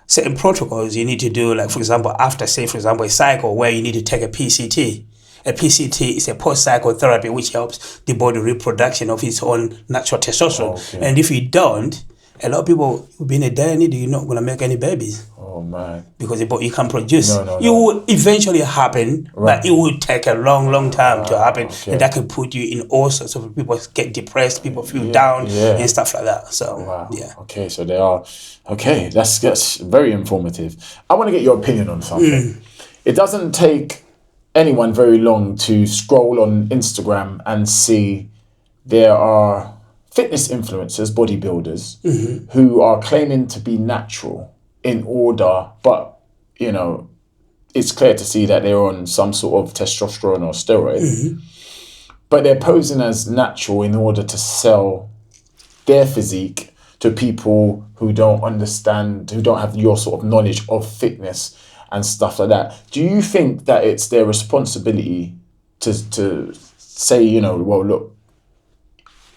Speaker 2: certain protocols you need to do, like for example, after a cycle where you need to take a PCT. A PCT is a post-cycle therapy which helps the body reproduction of its own natural testosterone. Okay. And if you don't, a lot of people will be in a dire need, you're not going to make any babies.
Speaker 1: Oh man.
Speaker 2: Because you can't produce. It will eventually happen, but it will take a long time to happen. Okay. And that can put you in all sorts of, people get depressed, people feel down and stuff like that. So,
Speaker 1: Okay, so they are, that's very informative. I want to get your opinion on something. It doesn't take anyone very long to scroll on Instagram and see there are fitness influencers, bodybuilders, who are claiming to be natural in order, but you know, it's clear to see that they're on some sort of testosterone or steroid, but they're posing as natural in order to sell their physique to people who don't understand, who don't have your sort of knowledge of fitness and stuff like that. Do you think that it's their responsibility to say, you know, well, look,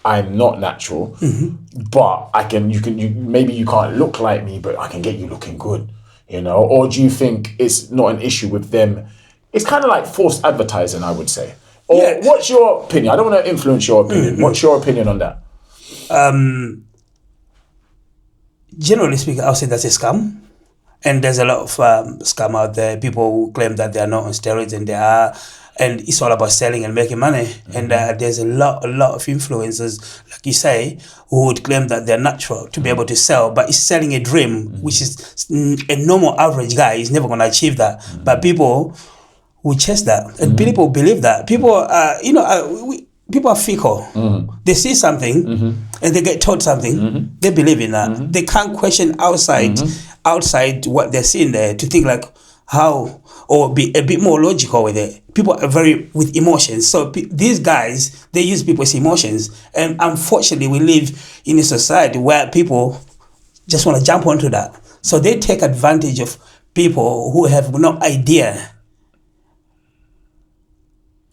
Speaker 1: I'm not natural, but maybe you can't look like me, but I can get you looking good, you know? Or do you think it's not an issue with them? It's kind of like forced advertising, I would say. Or what's your opinion? I don't want to influence your opinion. What's your opinion on that?
Speaker 2: Generally speaking, I'll say that's a scam. And there's a lot of scam out there. People who claim that they are not on steroids and they are. and it's all about selling and making money. And there's a lot of influencers, like you say, who would claim that they're natural to be able to sell, but it's selling a dream, which is a normal average guy is never going to achieve that. But people will chase that, and people believe that. People, people are fickle. They see something and they get told something. They believe in that. They can't question outside what they're seeing there to think like how, or be a bit more logical with it. People are very with emotions. So these guys, they use people's emotions. And unfortunately, we live in a society where people just want to jump onto that. So they take advantage of people who have no idea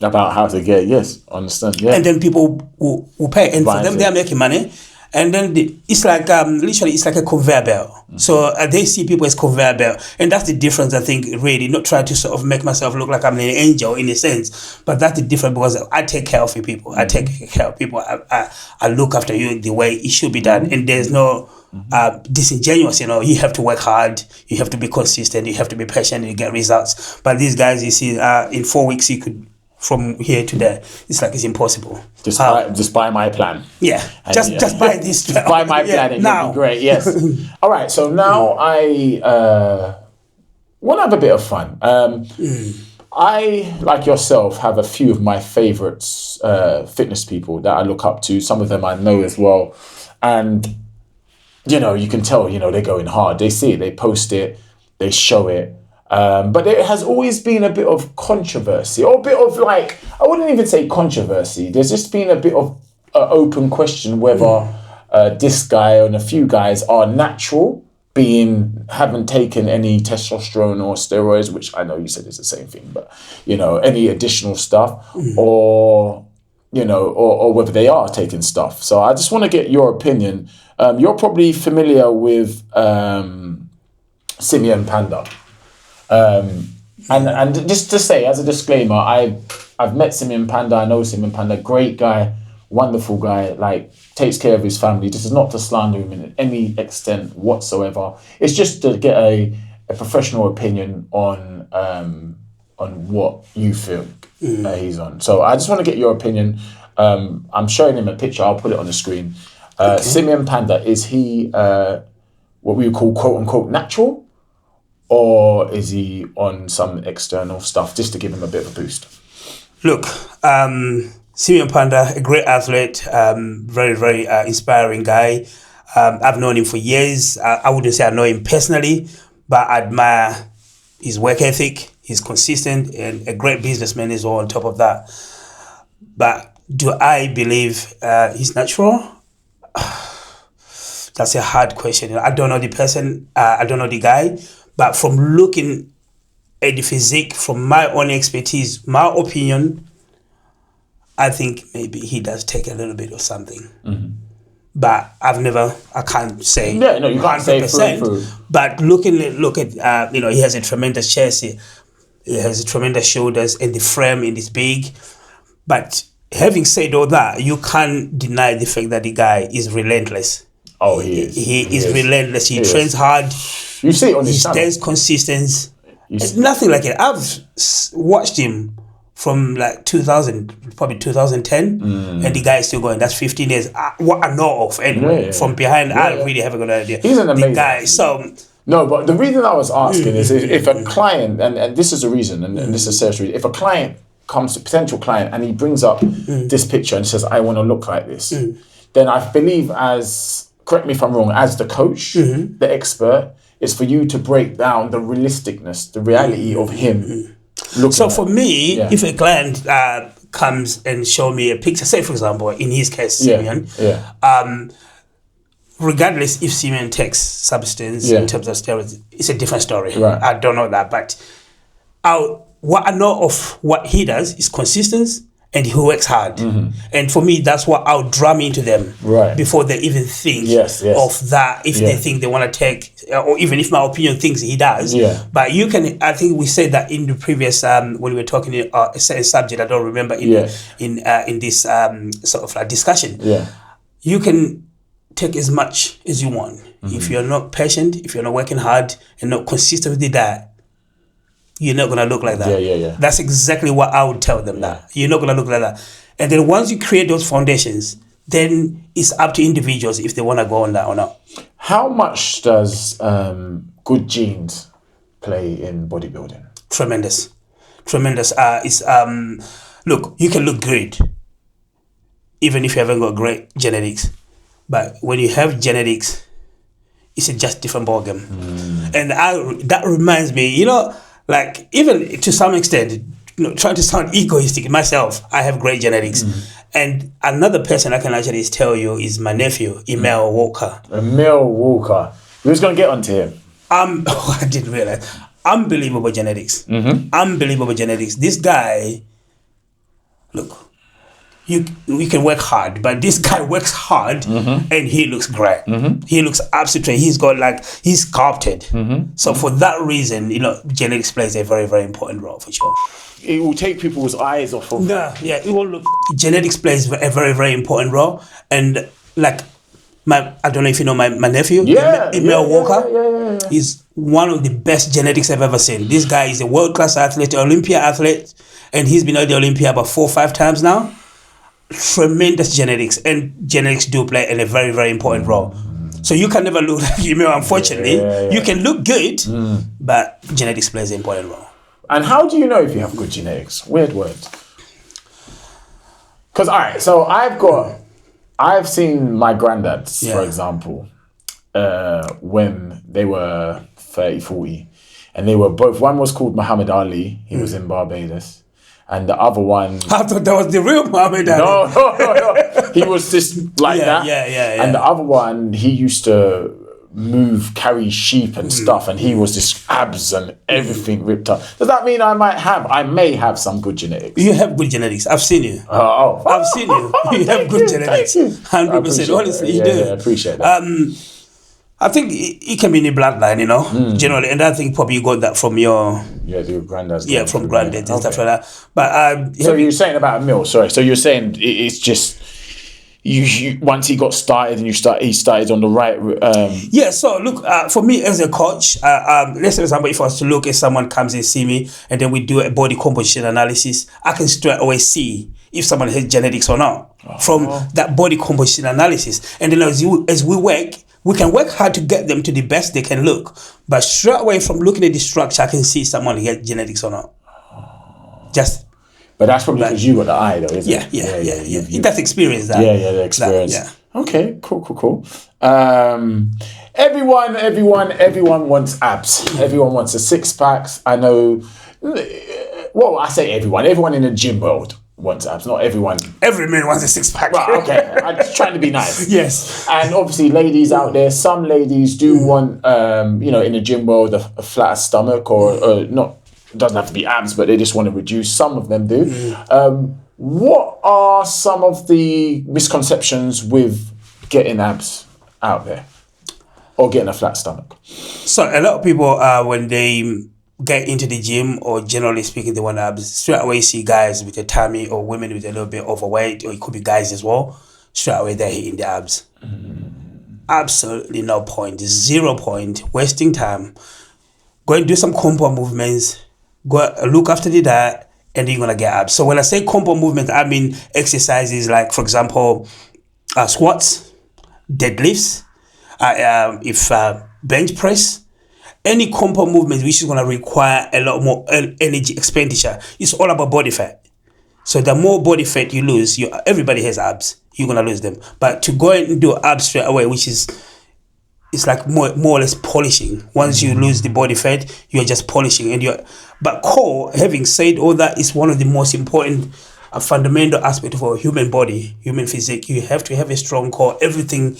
Speaker 1: about how to get, understand,
Speaker 2: and then people will pay, and for them they are making money, and then it's like literally it's like a conveyor belt. So they see people as conveyor belt, and that's the difference. I think really, not try to sort of make myself look like I'm an angel in a sense, but that's the difference, because I take care of you people. I take care of people. I look after you the way it should be done, and there's no disingenuous. You have to work hard, you have to be consistent, you have to be patient, and you get results. But these guys, you see, in 4 weeks you could, from here to there, it's like it's impossible. Just
Speaker 1: buy my plan.
Speaker 2: Yeah, just buy this.
Speaker 1: Just buy my plan and it'll be great. Yes. All right. So now I want to have a bit of fun. I, like yourself, have a few of my favorites fitness people that I look up to. Some of them I know as well, and you can tell they're going hard. They see it, they post it, they show it. But there has always been a bit of controversy, or a bit of I wouldn't even say controversy. There's just been a bit of open question whether this guy and a few guys are natural, haven't taken any testosterone or steroids, which I know you said is the same thing, but any additional stuff, or whether they are taking stuff. So I just want to get your opinion. You're probably familiar with Simeon Panda. And just to say, as a disclaimer, I've met Simeon Panda. I know Simeon Panda, great guy, wonderful guy, takes care of his family. This is not to slander him in any extent whatsoever. It's just to get a professional opinion on what you feel he's on. So I just want to get your opinion. I'm showing him a picture. I'll put it on the screen. Simeon Panda, is he what we would call quote unquote natural? Or is he on some external stuff just to give him a bit of a boost?
Speaker 2: Look, Simeon Panda, a great athlete, very, very inspiring guy. I've known him for years. I wouldn't say I know him personally, but I admire his work ethic. He's consistent and a great businessman as well on top of that. But do I believe he's natural? That's a hard question. I don't know the person. I don't know the guy. But from looking at the physique, from my own expertise, my opinion, I think maybe he does take a little bit of something. But I can't say.
Speaker 1: Yeah, no, you can't 100%, say through.
Speaker 2: But look at he has a tremendous chest. He has tremendous shoulders, and the frame is this big. But having said all that, you can't deny the fact that the guy is relentless.
Speaker 1: Oh, he is.
Speaker 2: He is relentless. He trains hard.
Speaker 1: You see it on his channel.
Speaker 2: He stays consistent. Nothing like it. I've watched him from 2000, probably 2010, and the guy is still going. That's 15 years. What I know of anyway. From behind, I really have a good idea.
Speaker 1: He's an amazing
Speaker 2: guy. So
Speaker 1: no, but the reason I was asking is if a client, and this is the reason, and this is serious reason, if a client comes to potential client and he brings up this picture and says, I want to look like this, then I believe correct me if I'm wrong, as the coach, the expert, is for you to break down the realisticness, the reality of him.
Speaker 2: So for me, if a client comes and show me a picture, say for example, in his case, Simeon, regardless if Simeon takes substance in terms of steroids, it's a different story.
Speaker 1: Right.
Speaker 2: I don't know that, but what I know of what he does is consistency, and he works hard. And for me, that's what I'll drum into them before they even think of that, if they think they want to take, or even if my opinion thinks he does. But you can, I think we said that in the previous, when we were talking a certain subject, I don't remember in this sort of discussion. You can take as much as you want. If you're not patient, if you're not working hard and not consistent with the diet, You're not gonna look like that.
Speaker 1: Yeah.
Speaker 2: That's exactly what I would tell them. That you're not gonna look like that. And then once you create those foundations, then it's up to individuals if they want to go on that or not.
Speaker 1: How much does good genes play in bodybuilding?
Speaker 2: Tremendous. Look, you can look good even if you haven't got great genetics, but when you have genetics, it's a just different ballgame. And that reminds me, like even to some extent, trying to sound egoistic myself, I have great genetics. And another person I can actually tell you is my nephew, Emil Walker.
Speaker 1: Emil Walker. We was going to get onto him.
Speaker 2: I didn't realize. Unbelievable genetics. Unbelievable genetics. This guy, look, we can work hard, but this guy works hard and he looks great. He looks absolutely, he's sculpted. So for that reason, genetics plays a very, very important role for sure.
Speaker 1: It will take people's eyes off of...
Speaker 2: It will look... Genetics plays a very, very important role. And like, I don't know if you know my nephew, Emil Walker. He's one of the best genetics I've ever seen. This guy is a world-class athlete, Olympia athlete, and he's been at the Olympia about 4 or 5 times now. Tremendous genetics, and genetics do play a very, very important role. So you can never look like Emil, unfortunately. You can look good, but genetics plays an important role.
Speaker 1: And how do you know if you have good genetics? Weird words. Because, all right, so I've seen my granddads, for example, when they were 30, 40, and they were both, one was called Muhammad Ali, he was in Barbados, and the other one...
Speaker 2: I thought that was the real Muhammad Ali.
Speaker 1: No. He was just like that.
Speaker 2: Yeah.
Speaker 1: And the other one, he used to carry sheep and stuff, and he was just abs and everything ripped up. Does that mean I may have some good genetics?
Speaker 2: You have good genetics. I've seen you. I've seen you. You have good genetics. 100%. Honestly, you do.
Speaker 1: Yeah, I appreciate that.
Speaker 2: I think it can be in the bloodline, generally, and I think probably you got that from your
Speaker 1: granddads.
Speaker 2: Yeah, from granddads and stuff like that. But
Speaker 1: so you're saying about Emil? Sorry. So you're saying it's just. You once he got started and he started on the right.
Speaker 2: So look, for me as a coach, let's say for example, if I was to look at someone comes and see me, and then we do a body composition analysis, I can straight away see if someone has genetics or not from that body composition analysis. And then as we work, we can work hard to get them to the best they can look, but straight away from looking at the structure, I can see someone has genetics or not.
Speaker 1: But that's probably because you got the eye, though, isn't it?
Speaker 2: Yeah. That's experience. That.
Speaker 1: The experience. Okay, cool. Everyone wants abs. Everyone wants a 6-pack. I know. Well, I say everyone. Everyone in the gym world wants abs. Not everyone.
Speaker 2: Every man wants a 6-pack.
Speaker 1: Well, okay. I'm just trying to be nice.
Speaker 2: Yes.
Speaker 1: And obviously, ladies out there, some ladies do want, in the gym world, a flatter stomach or not. Doesn't have to be abs, but they just want to reduce. Some of them do. What are some of the misconceptions with getting abs out there or getting a flat stomach?
Speaker 2: So a lot of people, when they get into the gym or generally speaking, they want abs, straight away see guys with a tummy or women with a little bit overweight, or it could be guys as well. Straight away they're hitting the abs. Absolutely no point. 0 point. Wasting time. Go and do some compound movements. Go look after the diet, and you're gonna get abs. So when I say compound movement, I mean exercises like, for example, squats, deadlifts, bench press, any compound movement which is gonna require a lot more energy expenditure. It's all about body fat. So the more body fat you lose, everybody has abs. You're gonna lose them. But to go and do abs straight away, which is it's like more or less polishing. Once you lose the body fat, you're just polishing. But core, having said all that, is one of the most important fundamental aspect of our human body, human physique. You have to have a strong core. Everything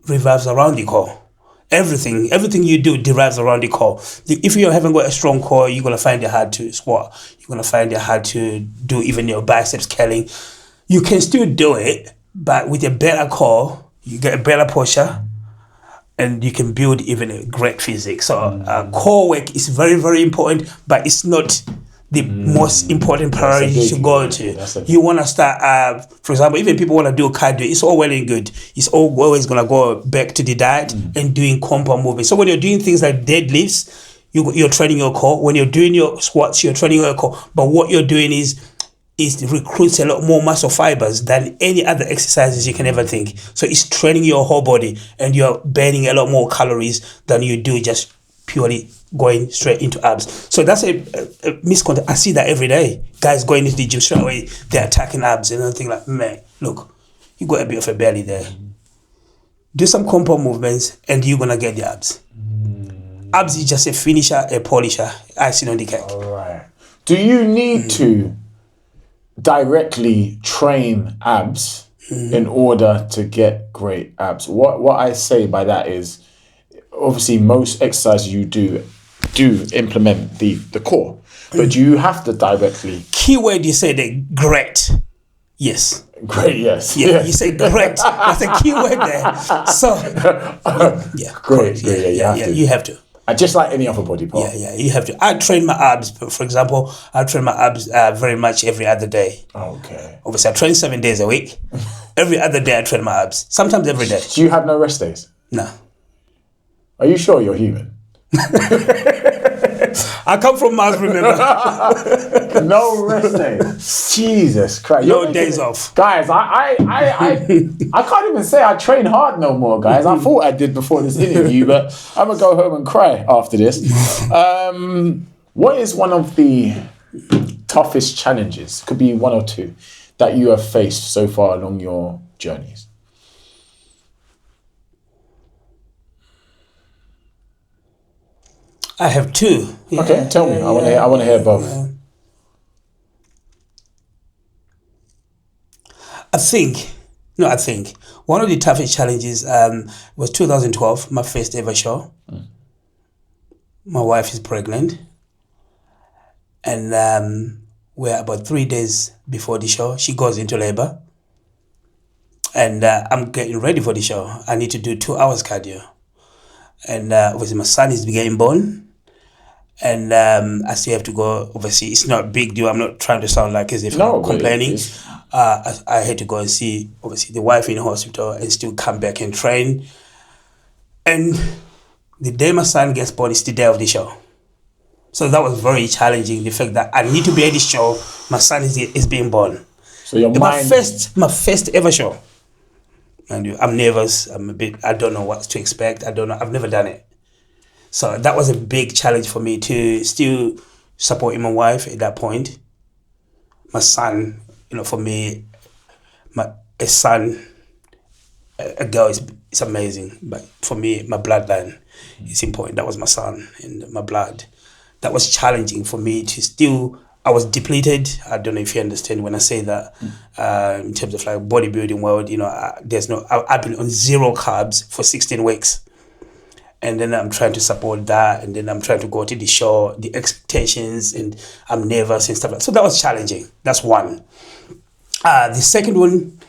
Speaker 2: revolves around the core. Everything you do derives around the core. If you haven't got a strong core, you're gonna find it hard to squat. You're gonna find it hard to do even your biceps curling. You can still do it, but with a better core, you get a better posture, and you can build even a great physique. So core work is very, very important, but it's not the most important priority you should go to. You want to start, for example, even people want to do cardio, it's all well and good. It's always going to go back to the diet and doing compound movement. So when you're doing things like deadlifts, you're training your core. When you're doing your squats, you're training your core. But what you're doing is recruits a lot more muscle fibers than any other exercises you can ever think. So it's training your whole body, and you're burning a lot more calories than you do just purely going straight into abs. So that's a misconception. I see that every day. Guys going into the gym straight away, they're attacking abs, and I think like, man, look, you got a bit of a belly there. Do some compound movements, and you're gonna get the abs. Abs is just a finisher, a polisher, icing on the cake.
Speaker 1: All right. Do you need to directly train abs in order to get great abs? What I say by that is, obviously most exercises you do implement the core, but do you have to directly?
Speaker 2: Keyword, you say the great. Yes.
Speaker 1: Great, yes.
Speaker 2: Yeah, yes. You say great. That's a keyword there. So, yeah.
Speaker 1: Great, yeah.
Speaker 2: You have to.
Speaker 1: Just like any other body part.
Speaker 2: Yeah, you have to. I train my abs, for example, I train my abs very much every other day.
Speaker 1: Okay.
Speaker 2: Obviously, I train 7 days a week. Every other day I train my abs. Sometimes every day.
Speaker 1: Do you have no rest days?
Speaker 2: No.
Speaker 1: Are you sure you're human?
Speaker 2: I come from Mars, remember?
Speaker 1: No rest days. Jesus Christ.
Speaker 2: No days off.
Speaker 1: Guys, I can't even say I train hard no more, guys. I thought I did before this interview, but I'm going to go home and cry after this. What is one of the toughest challenges, could be one or two, that you have faced so far along your journeys?
Speaker 2: I have two.
Speaker 1: Okay, tell me. I want to hear both.
Speaker 2: I think one of the toughest challenges was 2012, my first ever show. My wife is pregnant, and we're about 3 days before the show. She goes into labor, and I'm getting ready for the show. I need to do 2 hours cardio, and obviously my son is getting born. And I still have to go. Obviously, it's not a big deal. I'm not trying to sound like as if I'm complaining. I had to go and see, obviously, the wife in the hospital and still come back and train. And the day my son gets born is the day of the show. So that was very challenging. The fact that I need to be at the show, my son is being born.
Speaker 1: So your mind...
Speaker 2: My first ever show. And I'm nervous. I don't know what to expect. I've never done it. So that was a big challenge for me to still supporting my wife at that point. My son, for me, a son, a girl is amazing. But for me, my bloodline is important. That was my son and my blood. That was challenging for me to still, I was depleted. I don't know if you understand when I say that, in terms of like bodybuilding world, I've been on 0 carbs for 16 weeks. And then I'm trying to support that, and then I'm trying to go to the show, the expectations, and I'm nervous and stuff like that. So that was challenging. That's one. The second one,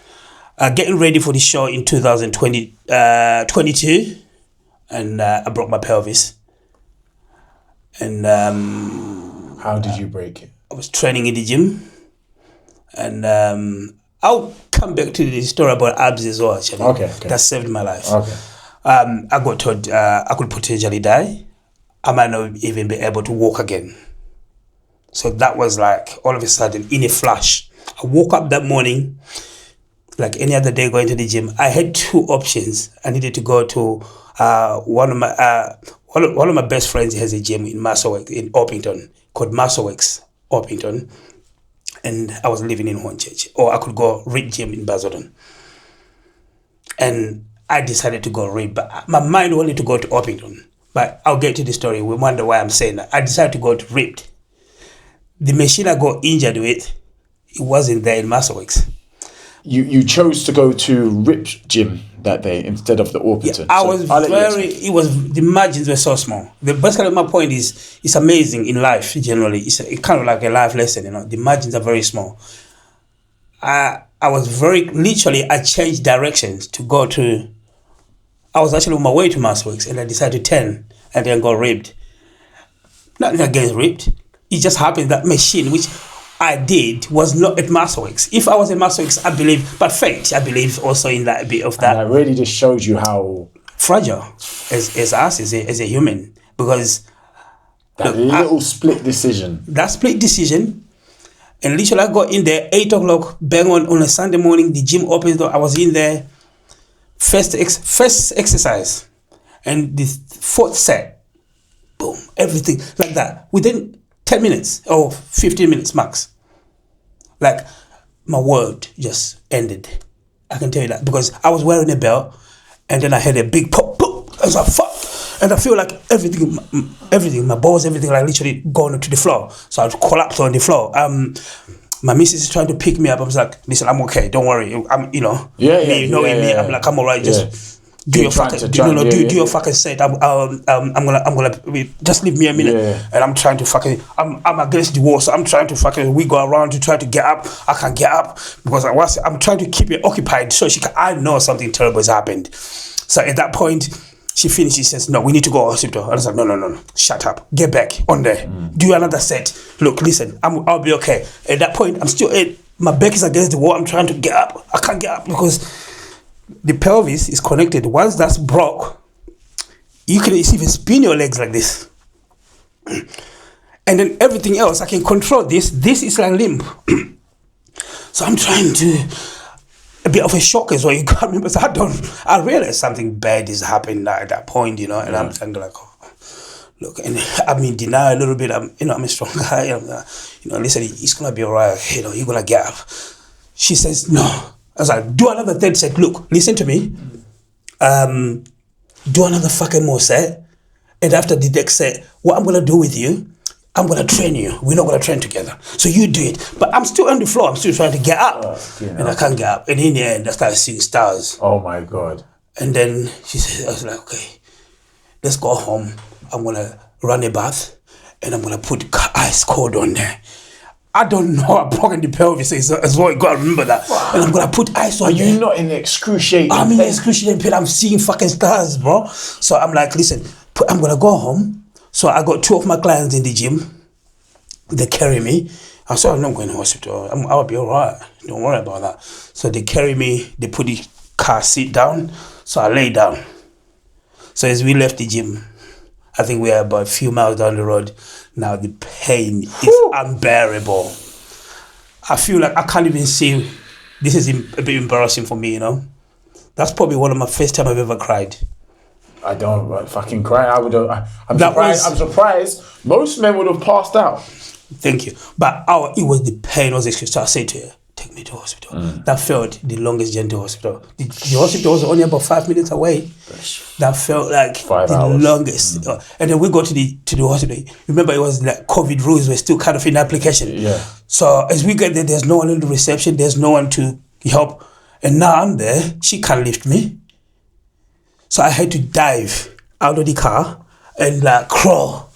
Speaker 2: getting ready for the show in 2022, and I broke my pelvis. And
Speaker 1: how did you break it?
Speaker 2: I was training in the gym, and I'll come back to the story about abs as well, actually.
Speaker 1: Okay.
Speaker 2: That saved my life.
Speaker 1: Okay.
Speaker 2: I got told I could potentially die. I might not even be able to walk again. So that was like all of a sudden in a flash. I woke up that morning, like any other day going to the gym. I had 2 options. I needed to go to one of my best friends has a gym in Orpington called Muscleworks Orpington, and I was living in Hornchurch. Or I could go Reed Gym in Basildon. And I decided to go Reed, but my mind wanted to go to Orpington. But I'll get to the story. We wonder why I'm saying that. I decided to go to Reed. The machine I got injured with, it wasn't there in Muscleworks. You chose to go to Rip Gym that day instead of the Orpington. Yeah, the margins were so small. Basically my point is, it's amazing in life generally. It's kind of like a life lesson, The margins are very small. I changed directions to go to, I was actually on my way to Muscleworks, and I decided to turn and then go ripped. Nothing against ripped. it just happened that machine, which I did, was not at Masterworks. If I was at Masterworks, I believe, but fate, I believe also in that bit of that.
Speaker 1: And that really just shows you how
Speaker 2: fragile as us as a human, because
Speaker 1: that little split decision.
Speaker 2: That split decision, and literally I got in there 8 o'clock, bang on a Sunday morning. The gym opens. I was in there, first exercise, and the 4th set, boom, everything like that within 10 minutes or 15 minutes max. Like, my world just ended. I can tell you that, because I was wearing a belt, and then I had a big pop. I was like, fuck. And I feel like everything, my balls, everything, like literally going to the floor. So I collapsed on the floor. My missus is trying to pick me up. I was like, listen, I'm okay. Don't worry. I'm, me. I'm like, I'm alright. Just do your fucking set. I'm gonna just leave me a minute.
Speaker 1: Yeah.
Speaker 2: And I'm trying to fucking, I'm against the wall. So I'm trying to fucking wiggle around to try to get up. I can't get up because I'm trying to keep it occupied so I know something terrible has happened. So at that point, she finished. She says, no, we need to go to hospital. I was like, no. Shut up. Get back on there. Do another set. Look, listen, I'll be okay. At that point, I'm still, my back is against the wall. I'm trying to get up. I can't get up because the pelvis is connected. Once that's broke, you can even spin your legs like this. And then everything else, I can control this. This is like limp. So I'm trying to, a bit of a shock as well. You can't remember. So I realized something bad is happening at that point, and I'm thinking like, look, and I'm in denial a little bit. I'm a strong guy. Listen, it's gonna be alright. You're gonna get up. She says, no. I was like, do another third set. Look, listen to me. Do another fucking more set. And after the next set, what I'm gonna do with you, I'm gonna train you. We're not gonna train together. So you do it. But I'm still on the floor. I'm still trying to get up. And I can't get up. And in the end, I started seeing stars.
Speaker 1: Oh my God.
Speaker 2: And then she said, I was like, okay, let's go home. I'm gonna run a bath and I'm gonna put ice cold on there. I don't know. I'm broken the pelvis as well. You gotta remember that. Wow. And I'm gonna put ice on there.
Speaker 1: Are you not in excruciating pain?
Speaker 2: I'm in excruciating pain. I'm seeing fucking stars, bro. So I'm like, listen, I'm gonna go home. So I got 2 of my clients in the gym. They carry me. I said, I'm not going to hospital. I'll be all right. Don't worry about that. So they carry me. They put the car seat down. So I lay down. So as we left the gym, I think we are about a few miles down the road. Now the pain is unbearable. I feel like I can't even see. This is a bit embarrassing for me, That's probably one of my first time I've ever cried.
Speaker 1: I don't fucking cry. I'm surprised. Most men would have passed out.
Speaker 2: Thank you. But it was the pain was excuse. So I said to her, take me to hospital. That felt the longest journey to hospital. The hospital was only about 5 minutes away. That felt like
Speaker 1: 5
Speaker 2: the
Speaker 1: hours.
Speaker 2: longest. And then we go to the hospital. Remember, it was like COVID rules were still kind of in application.
Speaker 1: Yeah.
Speaker 2: So as we get there, there's no one in the reception. There's no one to help. And now I'm there. She can't lift me. So I had to dive out of the car and like crawl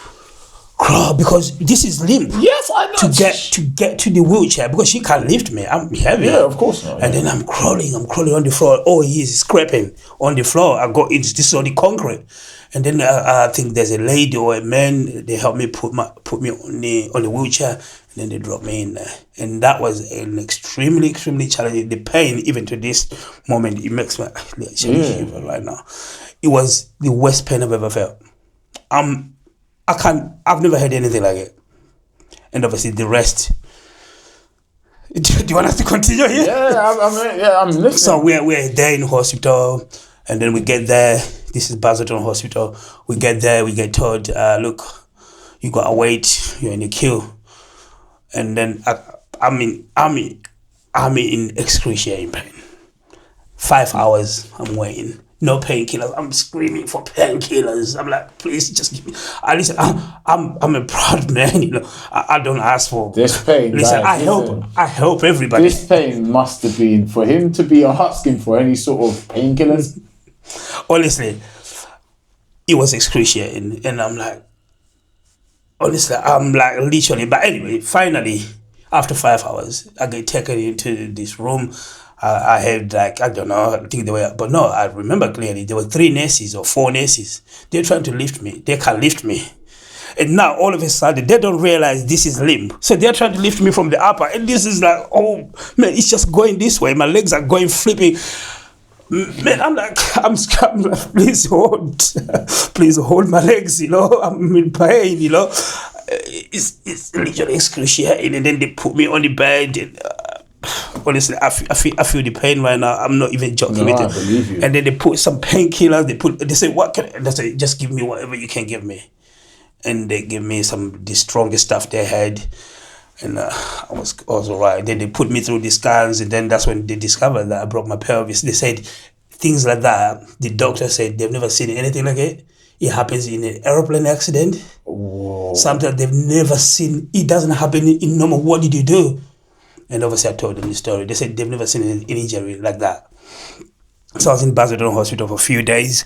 Speaker 2: because this is limp.
Speaker 1: Yes, I know.
Speaker 2: To get to the wheelchair because she can't lift me. I'm heavy.
Speaker 1: Yeah, of course not.
Speaker 2: And then I'm crawling on the floor. Oh, he's scraping on the floor. I got into this on the concrete. And then I think there's a lady or a man. They helped me put me on the wheelchair, and then they dropped me in there. And that was an extremely, extremely challenging. The pain, even to this moment, it makes me shiver right now. It was the worst pain I've ever felt. I've never had anything like it. And obviously the rest. Do you want us to continue here?
Speaker 1: Yeah, I'm listening.
Speaker 2: So we're there in the hospital, and then we get there. This is Basildon Hospital. We get there, we get told, look, you gotta wait, you're in the queue. And then I'm in excruciating pain. 5 hours I'm waiting. No painkillers. I'm screaming for painkillers. I'm like, please just give me. Listen, I'm a proud man. I don't ask for
Speaker 1: this pain.
Speaker 2: Listen,
Speaker 1: guys,
Speaker 2: I help everybody.
Speaker 1: This pain must have been for him to be asking for any sort of painkillers.
Speaker 2: Honestly, it was excruciating, and I'm like, literally. But anyway, finally, after 5 hours, I get taken into this room. I had I don't know, I think they were, but no, I remember clearly, there were 3 nurses or 4 nurses. They're trying to lift me. They can't lift me. And now all of a sudden they don't realize this is limb. So they're trying to lift me from the upper, and this is like, oh man, it's just going this way. My legs are going flipping. Man, I'm like, please hold my legs, you know. I'm in pain, you know. It's literally excruciating. And then they put me on the bed. And, honestly, I feel the pain right now. I'm not even joking with it.
Speaker 1: I believe you.
Speaker 2: And then they put some painkillers. They say, what can? They say, just give me whatever you can give me. And they give me the strongest stuff they had. And I was all right. Then they put me through the scans, and then that's when they discovered that I broke my pelvis. They said things like that. The doctor said they've never seen anything like it. It happens in an airplane accident.
Speaker 1: Whoa.
Speaker 2: Sometimes they've never seen. It doesn't happen in normal. What did you do? And obviously I told them the story. They said they've never seen an injury like that. So I was in Basildon Hospital for a few days.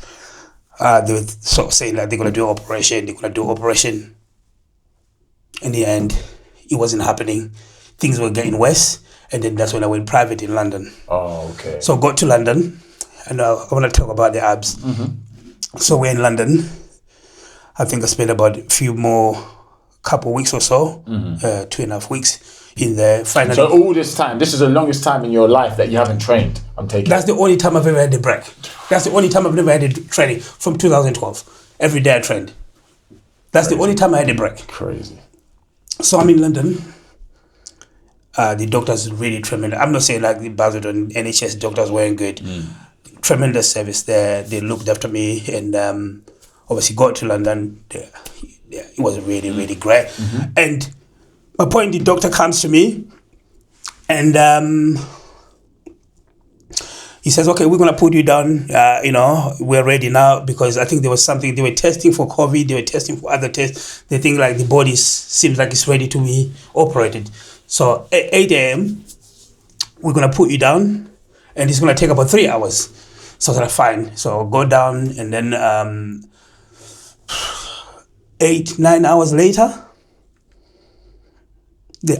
Speaker 2: They were sort of saying that they're going to do an operation. In the end, it wasn't happening. Things were getting worse. And then that's when I went private in London.
Speaker 1: Oh, okay.
Speaker 2: So I got to London, and I want to talk about the abs.
Speaker 1: Mm-hmm.
Speaker 2: So we're in London. I think I spent about couple weeks or so, 2.5 weeks in there. Finally.
Speaker 1: So all this time, this is the longest time in your life that you haven't trained, I'm taking.
Speaker 2: That's the only time I've ever had a break. That's the only time I've never had a training from 2012. Every day I trained. That's the only time I had a break.
Speaker 1: Crazy.
Speaker 2: So I'm in London. The doctors really tremendous. I'm not saying like the Basildon NHS doctors weren't good. Tremendous service there. They looked after me, and obviously got to London. It was really, really great. Mm-hmm. And my point, the doctor comes to me, and he says, okay, we're going to put you down. We're ready now, because I think there was something, they were testing for COVID, they were testing for other tests. They think like the body seems like it's ready to be operated. So at 8 a.m., we're going to put you down, and it's going to take about 3 hours. So I was like, fine. So I'll go down, and then 8-9 hours later,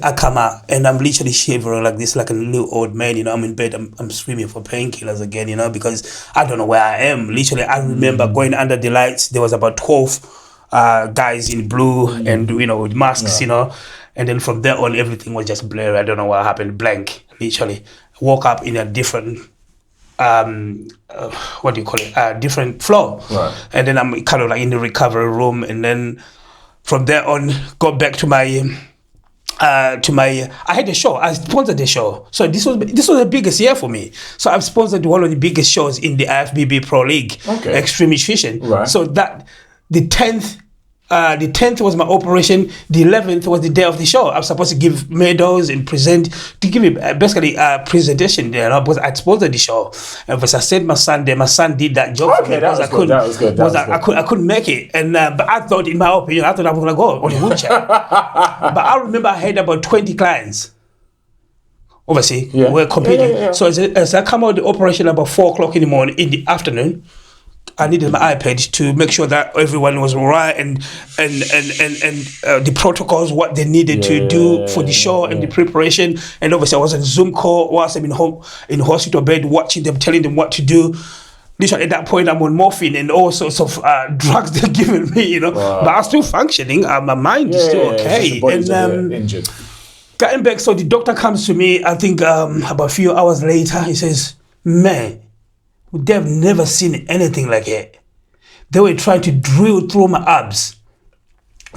Speaker 2: I come out, and I'm literally shivering like this, like a little old man, you know. I'm in bed, I'm screaming for painkillers again, you know, because I don't know where I am. Literally, I remember going under the lights. There was about 12 guys in blue and, you know, with masks, you know. And then from there on, everything was just blurry. I don't know what happened, blank, literally. I woke up in a different, different floor. Right. And then I'm kind of like in the recovery room. And then from there on, got back to my... I had a show. I sponsored the show. So this was the biggest year for me. So I've sponsored one of the biggest shows in the IFBB Pro League, Extreme Nutrition. Right. So that the 10th was my operation. The 11th was the day of the show. I was supposed to give medals and give basically a presentation there, because I sponsored the show. And I sent my son there. My son did that job for me, because I couldn't make it. And but I thought, in my opinion, I was going to go on a wheelchair. But I remember I had about 20 clients. Obviously, we're competing. Yeah. So as I come out of the operation about 4:00 in the afternoon, I needed my iPad to make sure that everyone was all right, and the protocols, what they needed to do for the show and the preparation. And obviously, I was on Zoom call whilst I'm in hospital bed, watching them, telling them what to do. Literally, at that point, I'm on morphine and all sorts of drugs they're giving me, you know. Wow. But I'm still functioning. My mind is still okay. And
Speaker 1: injured.
Speaker 2: Getting back, so the doctor comes to me. I think about a few hours later, he says, "Man, they've never seen anything like it. They were trying to drill through my abs.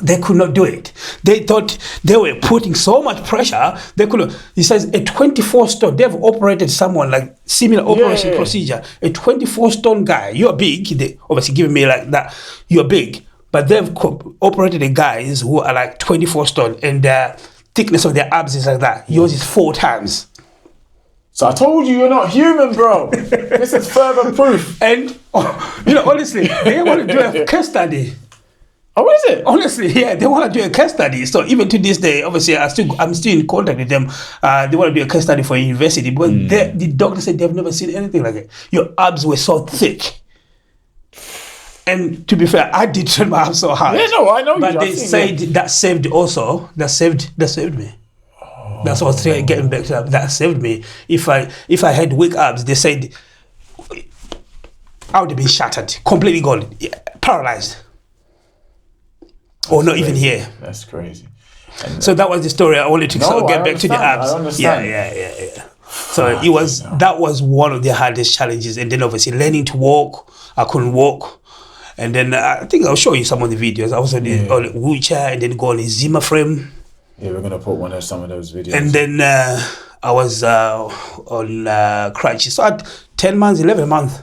Speaker 2: They could not do it. They thought they were putting so much pressure, they couldn't." He says, a 24-stone, they've operated someone like similar operation procedure. A 24-stone guy, you're big, they obviously giving me like that, you're big, but they've operated the guys who are like 24 stone, and the thickness of their abs is like that. Yours is 4 times.
Speaker 1: So I told you, you're not human, bro. This is further proof.
Speaker 2: And, honestly, they want to do a case study.
Speaker 1: Oh, what is it?
Speaker 2: Honestly, yeah, they want to do a case study. So even to this day, obviously, I'm still in contact with them. They want to do a case study for a university. But the doctor said they've never seen anything like it. Your abs were so thick. And to be fair, I did train my abs so hard.
Speaker 1: Yeah, no, I know.
Speaker 2: But they said that saved me. That's what I was getting back to that. That saved me. If I had weak abs, they said I would have been shattered, completely gone, paralyzed. or not even here.
Speaker 1: That's crazy.
Speaker 2: So that was the story. I wanted to sort of get back to the abs.
Speaker 1: I understand.
Speaker 2: Yeah. So that was one of the hardest challenges. And then obviously learning to walk. I couldn't walk. And then I think I'll show you some of the videos. I was on a wheelchair and then go on a Zimmer frame.
Speaker 1: Yeah, we're going to put some of those videos.
Speaker 2: And then I was on crutches. So at 10 months, 11 months,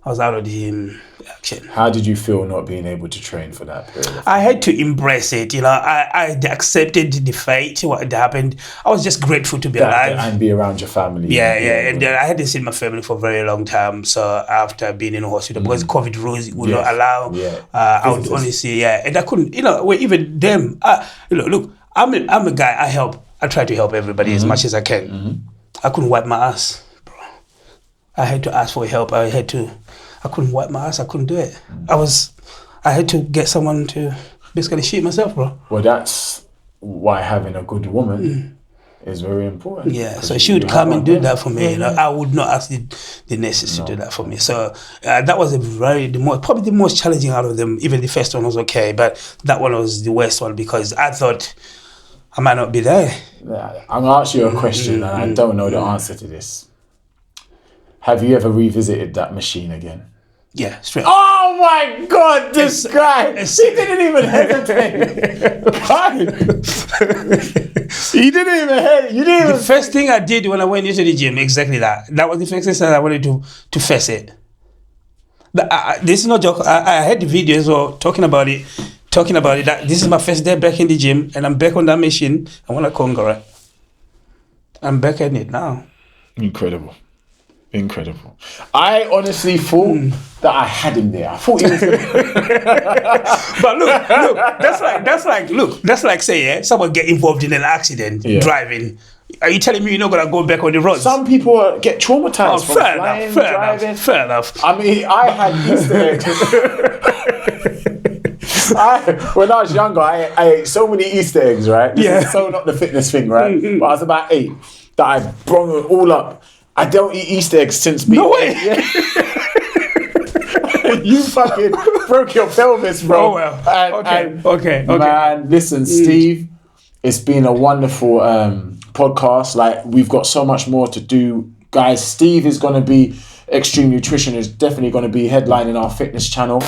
Speaker 2: I was out of the action.
Speaker 1: How did you feel not being able to train for that period?
Speaker 2: I had to embrace it. I accepted the fate, what had happened. I was just grateful to be alive.
Speaker 1: And be around your family.
Speaker 2: Yeah. And I hadn't seen my family for a very long time. So after being in the hospital, because COVID rules would not allow, I would only see, and I couldn't, even them, look, I'm a guy, I help. I try to help everybody as much as I can. I couldn't wipe my ass, bro. I had to ask for help. I couldn't wipe my ass. I couldn't do it. I had to get someone to basically shit myself, bro.
Speaker 1: Well, that's why having a good woman is very important.
Speaker 2: Yeah, so she would come and do that for me. I would not ask the nurses to do that for me. So that was probably the most challenging out of them. Even the first one was okay, but that one was the worst one because I thought I might not be there.
Speaker 1: I'm going to ask you a question and I don't know the answer to this. Have you ever revisited that machine again?
Speaker 2: Yeah, straight.
Speaker 1: Oh my God, this guy! He didn't even hesitate. He didn't even hesitate.
Speaker 2: The first thing I did when I went into the gym, exactly that. That was the first thing I wanted to face it. This is no joke. I had the video as well talking about it. That this is my first day back in the gym, and I'm back on that machine. I want to conquer it. I'm back at it now.
Speaker 1: Incredible. I honestly thought that I had him there. I thought he was
Speaker 2: But look, that's like say, someone get involved in an accident driving. Are you telling me you're not gonna go back on the roads?
Speaker 1: Some people get traumatized from flying, driving.
Speaker 2: Fair enough.
Speaker 1: I mean, I had Easter eggs. When I was younger, I ate so many Easter eggs, right? This is so not the fitness thing, right? But I was about 8 that I brought it all up. I don't eat Easter eggs since being...
Speaker 2: No way!
Speaker 1: You fucking broke your pelvis, bro.
Speaker 2: Oh, well. Okay.
Speaker 1: Man, listen, Steve, it's been a wonderful podcast. Like, we've got so much more to do. Guys, Steve is going to be... Extreme Nutrition is definitely going to be headlining our fitness channel.